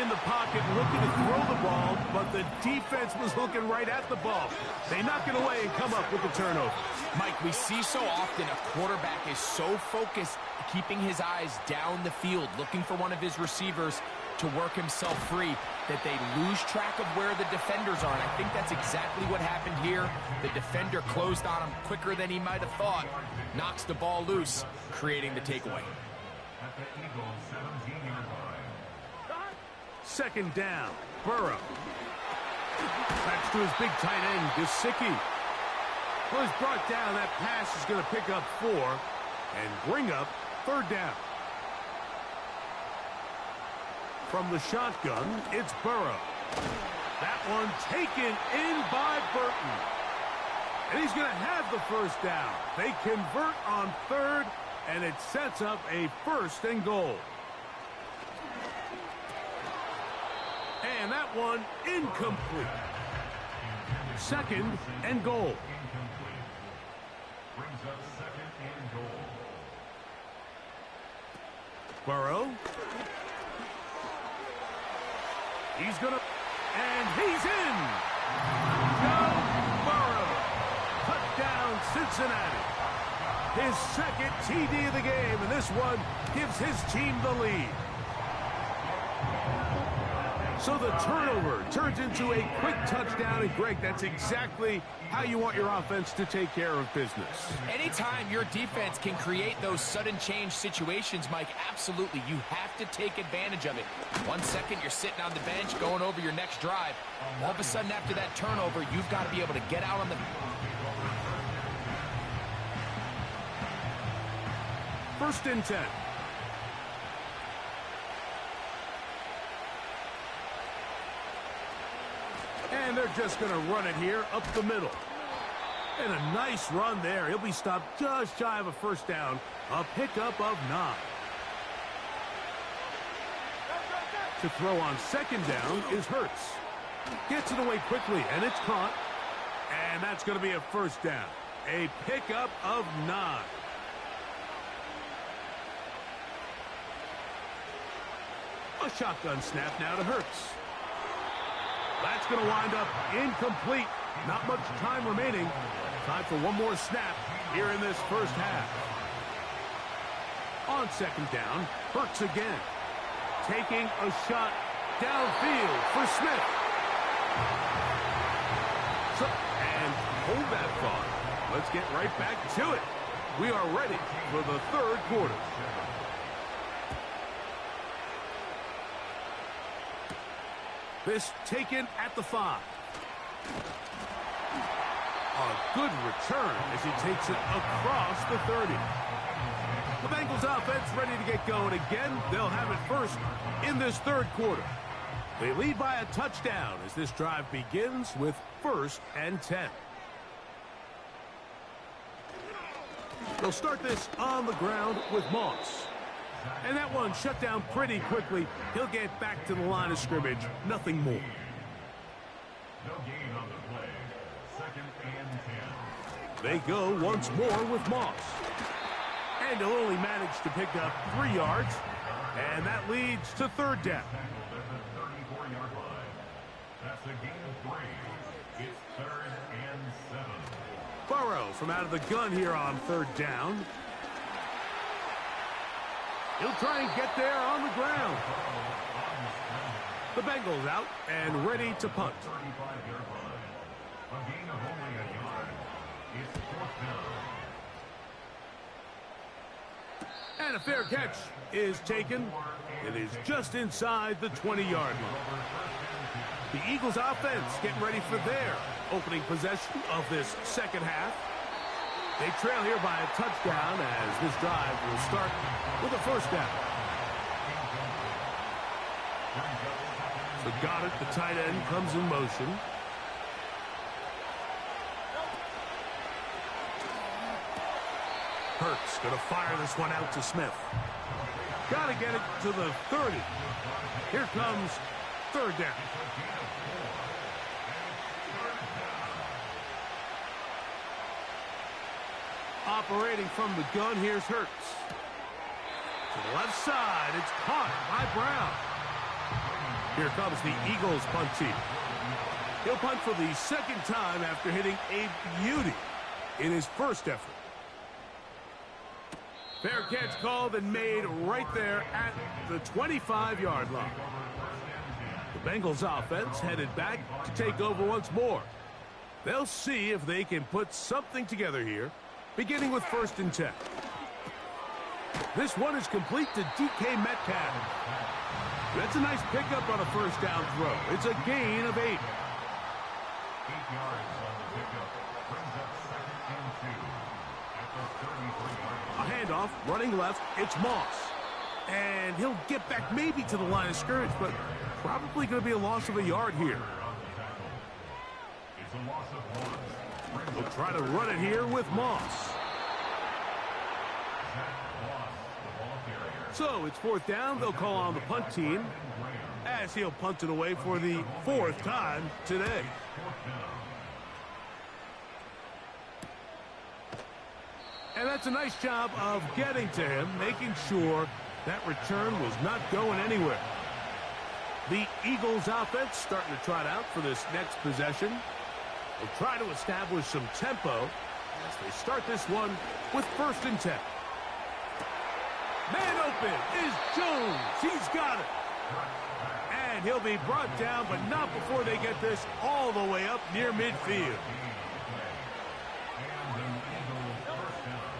Speaker 6: In the pocket, looking to throw the ball, but the defense was looking right at the ball. They knock it away and come up with the turnover.
Speaker 7: Mike, we see so often a quarterback is so focused, keeping his eyes down the field, looking for one of his receivers to work himself free, that they lose track of where the defenders are. And I think that's exactly what happened here. The defender closed on him quicker than he might have thought, knocks the ball loose, creating the takeaway.
Speaker 6: 2nd down, Burrow. Backs to his big tight end, Gesicki. Well, he's brought down. That pass is going to pick up 4 and bring up 3rd down. From the shotgun, it's Burrow. That one taken in by Burton. And he's going to have the 1st down. They convert on 3rd, and it sets up a 1st and goal. And that one incomplete. 2nd and goal.
Speaker 4: Brings up 2nd and goal.
Speaker 6: Burrow. He's going to, and he's in. Joe Burrow. Touchdown, Cincinnati. His 2nd TD of the game, and this one gives his team the lead. So the turnover turns into a quick touchdown, and Greg, that's exactly how you want your offense to take care of business.
Speaker 7: Anytime your defense can create those sudden change situations, Mike, absolutely, you have to take advantage of it. 1 second, you're sitting on the bench, going over your next drive. All of a sudden, after that turnover, you've got to be able to get out on the...
Speaker 6: First and 10. And they're just going to run it here up the middle. And a nice run there. He'll be stopped just shy of a first down. A pickup of 9. To throw on second down is Hurts. Gets it away quickly, and it's caught. And that's going to be a first down. A pickup of 9. A shotgun snap now to Hurts. That's going to wind up incomplete. Not much time remaining. Time for one more snap here in this first half. On second down, Hurts again. Taking a shot downfield for Smith. And hold that thought. Let's get right back to it. We are ready for the third quarter. This taken at the 5. A good return as he takes it across the 30. The Bengals offense ready to get going again. They'll have it first in this third quarter. They lead by a touchdown as this drive begins with 1st and 10. They'll start this on the ground with Moss. And that one shut down pretty quickly. He'll get back to the line of scrimmage. Nothing more.
Speaker 4: No gain on the play. 2nd and 10.
Speaker 6: They go once more with Moss. And he'll only manage to pick up 3 yards. And that leads to 3rd down.
Speaker 4: At the 34-yard line. That's a gain of 3. It's 3rd and 7.
Speaker 6: Burrow from out of the gun here on 3rd down. He'll try and get there on the ground. The Bengals out and ready to punt.
Speaker 4: 35-yard line. A gain of only a yard. It's 4th down.
Speaker 6: And a fair catch is taken. It is just inside the 20-yard line. The Eagles offense getting ready for their opening possession of this second half. They trail here by a touchdown as this drive will start with a first down. So Goddard, the tight end, comes in motion. Hurts going to fire this one out to Smith. Got to get it to the 30. Here comes 3rd down. Operating from the gun, here's Hurts. To the left side, it's caught by Brown. Here comes the Eagles punt team. He'll punt for the 2nd time after hitting a beauty in his first effort. Fair catch called and made right there at the 25-yard line. The Bengals offense headed back to take over once more. They'll see if they can put something together here, beginning with 1st and 10. This one is complete to DK Metcalf. That's a nice pickup on a first down throw. It's a gain of 8.
Speaker 4: 8 yards on the pickup. Brings up 2nd and 2. At the 33-yard line.
Speaker 6: A handoff, running left, it's Moss. And he'll get back maybe to the line of scrimmage, but probably going to be a loss of a yard here.
Speaker 4: It's a loss of 1.
Speaker 6: They'll try to run it here with Moss. So it's 4th down. They'll call on the punt team as he'll punt it away for the 4th time today. And that's a nice job of getting to him, making sure that return was not going anywhere. The Eagles offense starting to trot out for this next possession. They'll try to establish some tempo as they start this one with 1st and 10. Man open is Jones. He's got it. he'll be brought down, but not before they get this all the way up near midfield.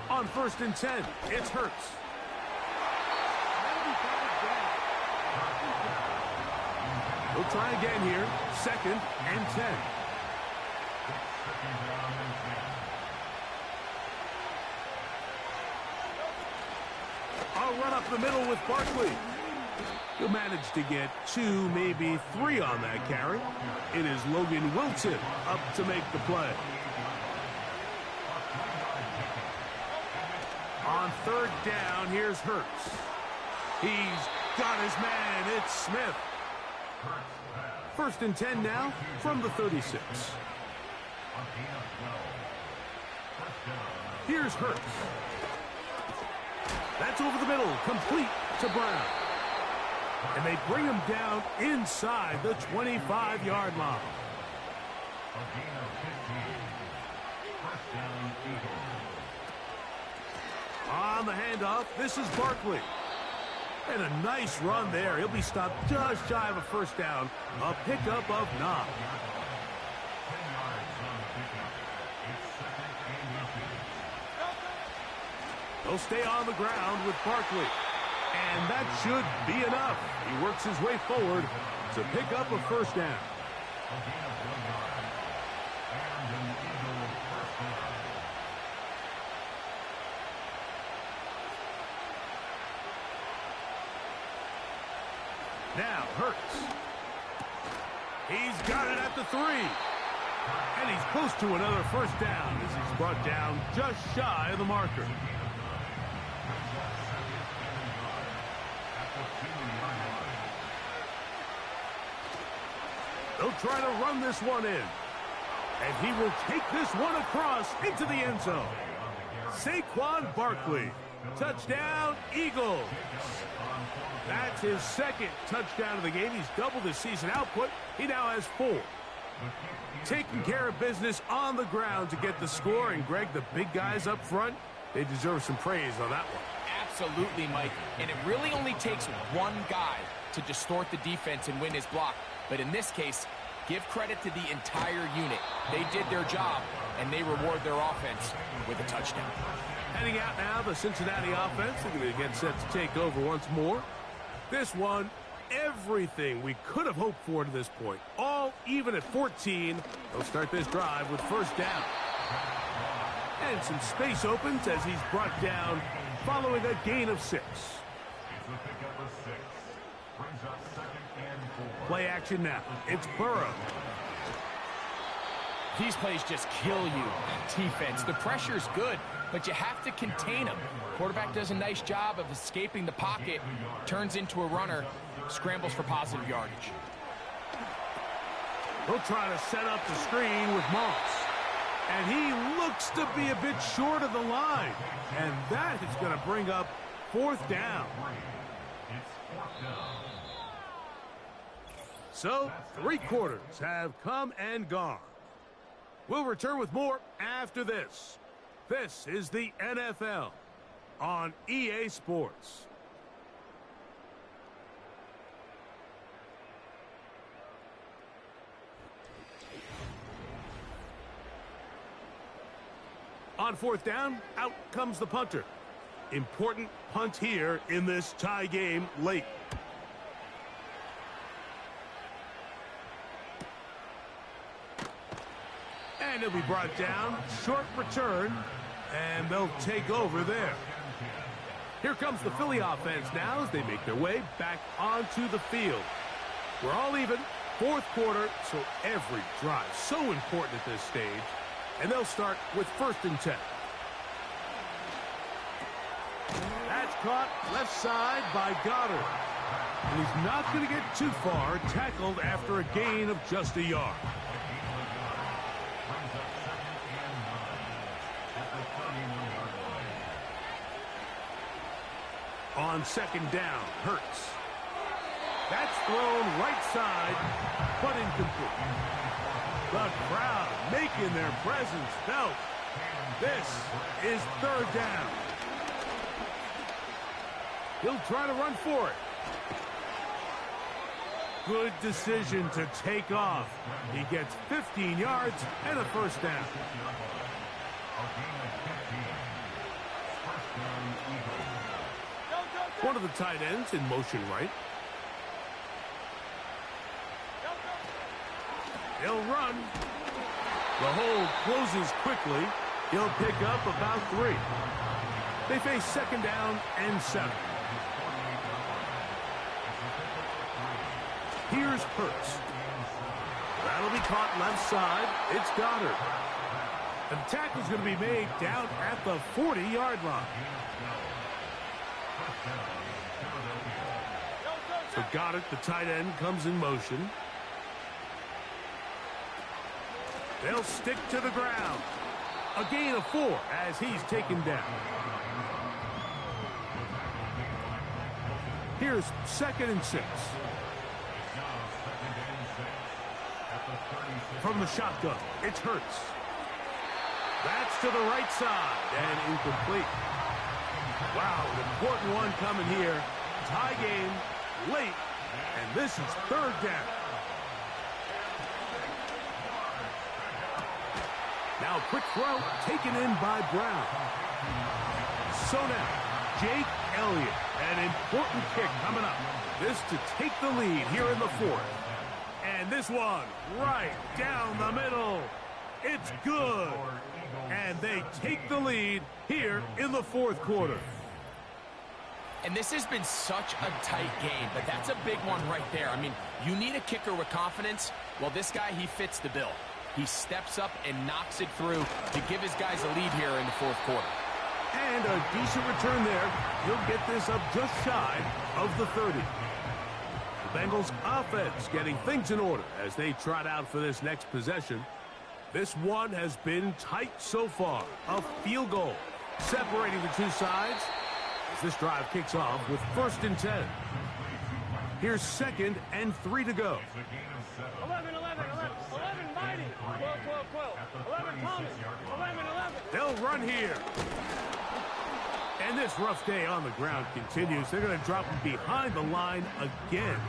Speaker 6: On 1st and 10, it's Hurts. We'll try again here. 2nd and 10. I'll run up the middle with Barkley. He'll manage to get 2, maybe 3 on that carry. It is Logan Wilson up to make the play. On 3rd down, here's Hurts. He's got his man. It's Smith. 1st and 10 now from the 36. Here's Hurts. That's over the middle, complete to Brown. And they bring him down inside the 25-yard line. On the handoff, this is Barkley. And a nice run there. He'll be stopped just shy of a 1st down. A pickup of 9. He'll stay on the ground with Barkley. And that should be enough. He works his way forward to pick up a 1st down. Now, Hurts. He's got it at the 3. And he's close to another 1st down as he's brought down just shy of the marker. They'll try to run this one in. And he will take this one across into the end zone. Saquon Barkley. Touchdown, Eagles. That's his 2nd touchdown of the game. He's doubled his season output. He now has 4. Taking care of business on the ground to get the score. And, Greg, the big guys up front, they deserve some praise on that one.
Speaker 7: Absolutely, Mike. And it really only takes one guy to distort the defense and win his block. But in this case, give credit to the entire unit. They did their job, and they reward their offense with a touchdown.
Speaker 6: Heading out now, the Cincinnati offense. They're going to get set to take over once more. This one, everything we could have hoped for to this point. All even at 14. They'll start this drive with 1st down. And some space opens as he's brought down following a gain of 6. Play action now. It's Burrow.
Speaker 7: These plays just kill you. Defense, the pressure's good, but you have to contain them. Quarterback does a nice job of escaping the pocket, turns into a runner, scrambles for positive yardage.
Speaker 6: He'll try to set up the screen with Moss. And he looks to be a bit short of the line. And that is going to bring up 4th down. So, 3 quarters have come and gone. We'll return with more after this. This is the NFL on EA Sports. On 4th down, out comes the punter. Important punt here in this tie game late. And he'll be brought down. Short return. And they'll take over there. Here comes the Philly offense now as they make their way back onto the field. We're all even. 4th quarter, so every drive so important at this stage. And they'll start with 1st and 10. That's caught left side by Goddard. And he's not going to get too far, tackled after a gain of just a yard. On 2nd down, Hurts. That's thrown right side, but incomplete. The crowd making their presence felt. This is 3rd down. He'll try to run for it. good decision to take off. He gets 15 yards and a first down. One of the tight ends in motion right. He'll run. The hole closes quickly. He'll pick up about 3. They face second down and 7. Here's Hurts. That'll be caught left side. It's Goddard. And the tackle's going to be made down at the 40-yard line. So Goddard, the tight end, comes in motion. They'll stick to the ground. A gain of 4 as he's taken down. Here's 2nd and 6. From the shotgun, it's Hurts. That's to the right side and incomplete. Wow, an important one coming here. Tie game, late, and this is 3rd down. Now quick throw taken in by Brown. So now, Jake Elliott, an important kick coming up. This to take the lead here in the 4th. And this one right down the middle. It's good. And they take the lead here in the 4th quarter.
Speaker 7: And this has been such a tight game, but that's a big one right there. I mean, you need a kicker with confidence. Well, this guy, he fits the bill. He steps up and knocks it through to give his guys a lead here in the 4th quarter.
Speaker 6: And a decent return there. He'll get this up just shy of the 30. The Bengals offense getting things in order as they trot out for this next possession. This one has been tight so far. A field goal separating the two sides as this drive kicks off with 1st and 10. Here's 2nd and 3 to go.
Speaker 5: 11, mighty. 12. 11, Thomas. 11.
Speaker 6: They'll run here. And this rough day on the ground continues. They're going to drop him behind the line again.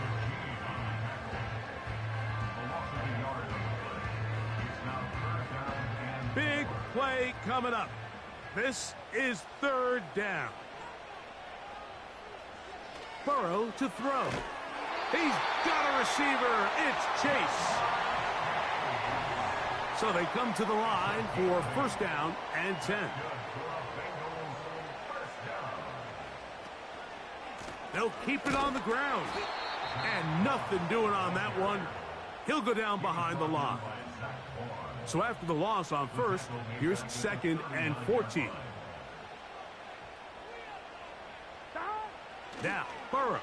Speaker 6: Big play coming up. This is 3rd down. Burrow to throw. He's got a receiver. It's Chase. So they come to the line for 1st down and 10. They'll keep it on the ground. And nothing doing on that one. He'll go down behind the line. So after the loss on 1st, here's 2nd and 14. Now, Burrow.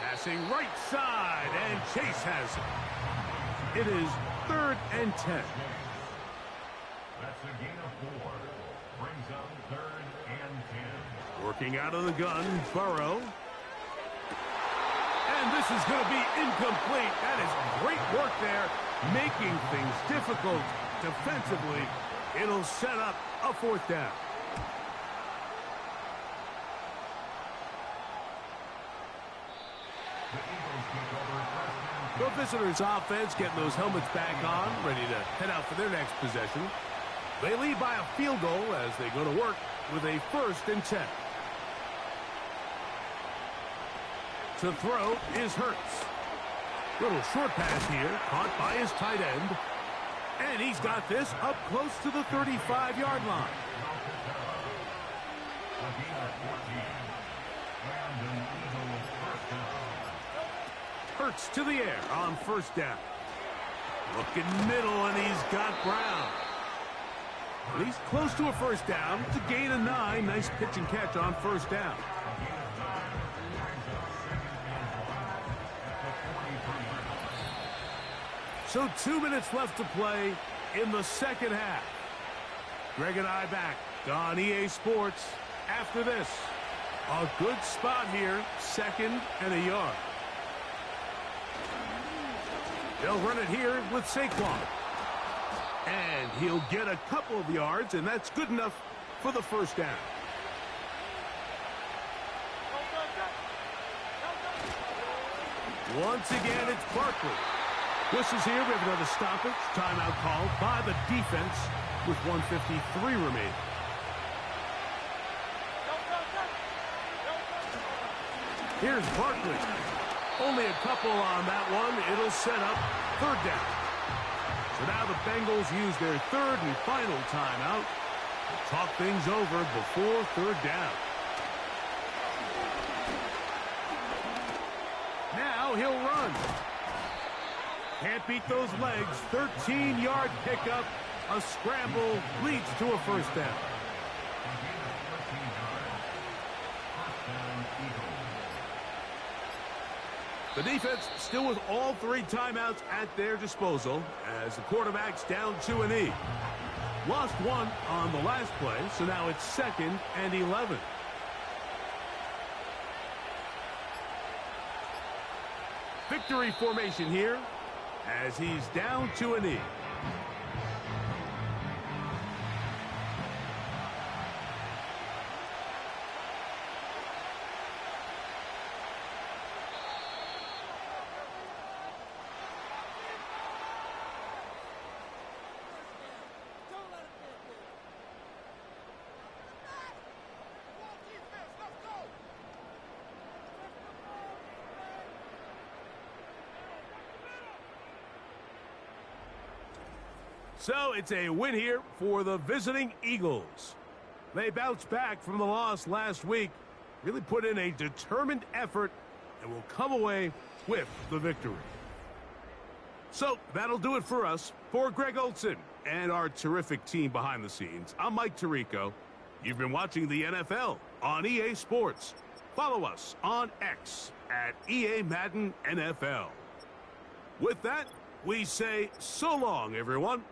Speaker 6: Passing right side, and Chase has it. It is 3rd and 10.
Speaker 4: That's a gain of 4. Brings up 3rd and 10.
Speaker 6: Working out of the gun, Burrow. And this is going to be incomplete. That is great work there, making things difficult defensively. It'll set up a 4th down. The visitors' offense getting those helmets back on, ready to head out for their next possession. They lead by a field goal as they go to work with a 1st and 10. To throw is Hurts. Little short pass here, caught by his tight end. And he's got this up close to the 35-yard line. Hurts to the air on 1st down. Looking middle, and he's got Brown. But he's close to a 1st down to gain a 9. Nice pitch and catch on 1st down. So 2 minutes left to play in the 2nd half. Greg and I back on EA Sports after this. A good spot here, 2nd and a yard. They'll run it here with Saquon. And he'll get a couple of yards, and that's good enough for the 1st down. Once again, it's Barkley. Whistles here. We have another stoppage. Timeout called by the defense with 1:53 remaining. Here's Barkley. Only a couple on that one. It'll set up third down. So now the Bengals use their third and final timeout to talk things over before third down. Now he'll run. Can't beat those legs. 13-yard pickup. A scramble leads to a first down. The defense still with all three timeouts at their disposal as the quarterback's down 2-E. Lost one on the last play, so now it's 2nd and 11. Victory formation here as he's down 2-E. So it's a win here for the visiting Eagles. They bounced back from the loss last week, really put in a determined effort, and will come away with the victory. So that'll do it for us. For Greg Olsen and our terrific team behind the scenes, I'm Mike Tirico. You've been watching the NFL on EA Sports. Follow us on X at EA Madden NFL. With that, we say so long, everyone.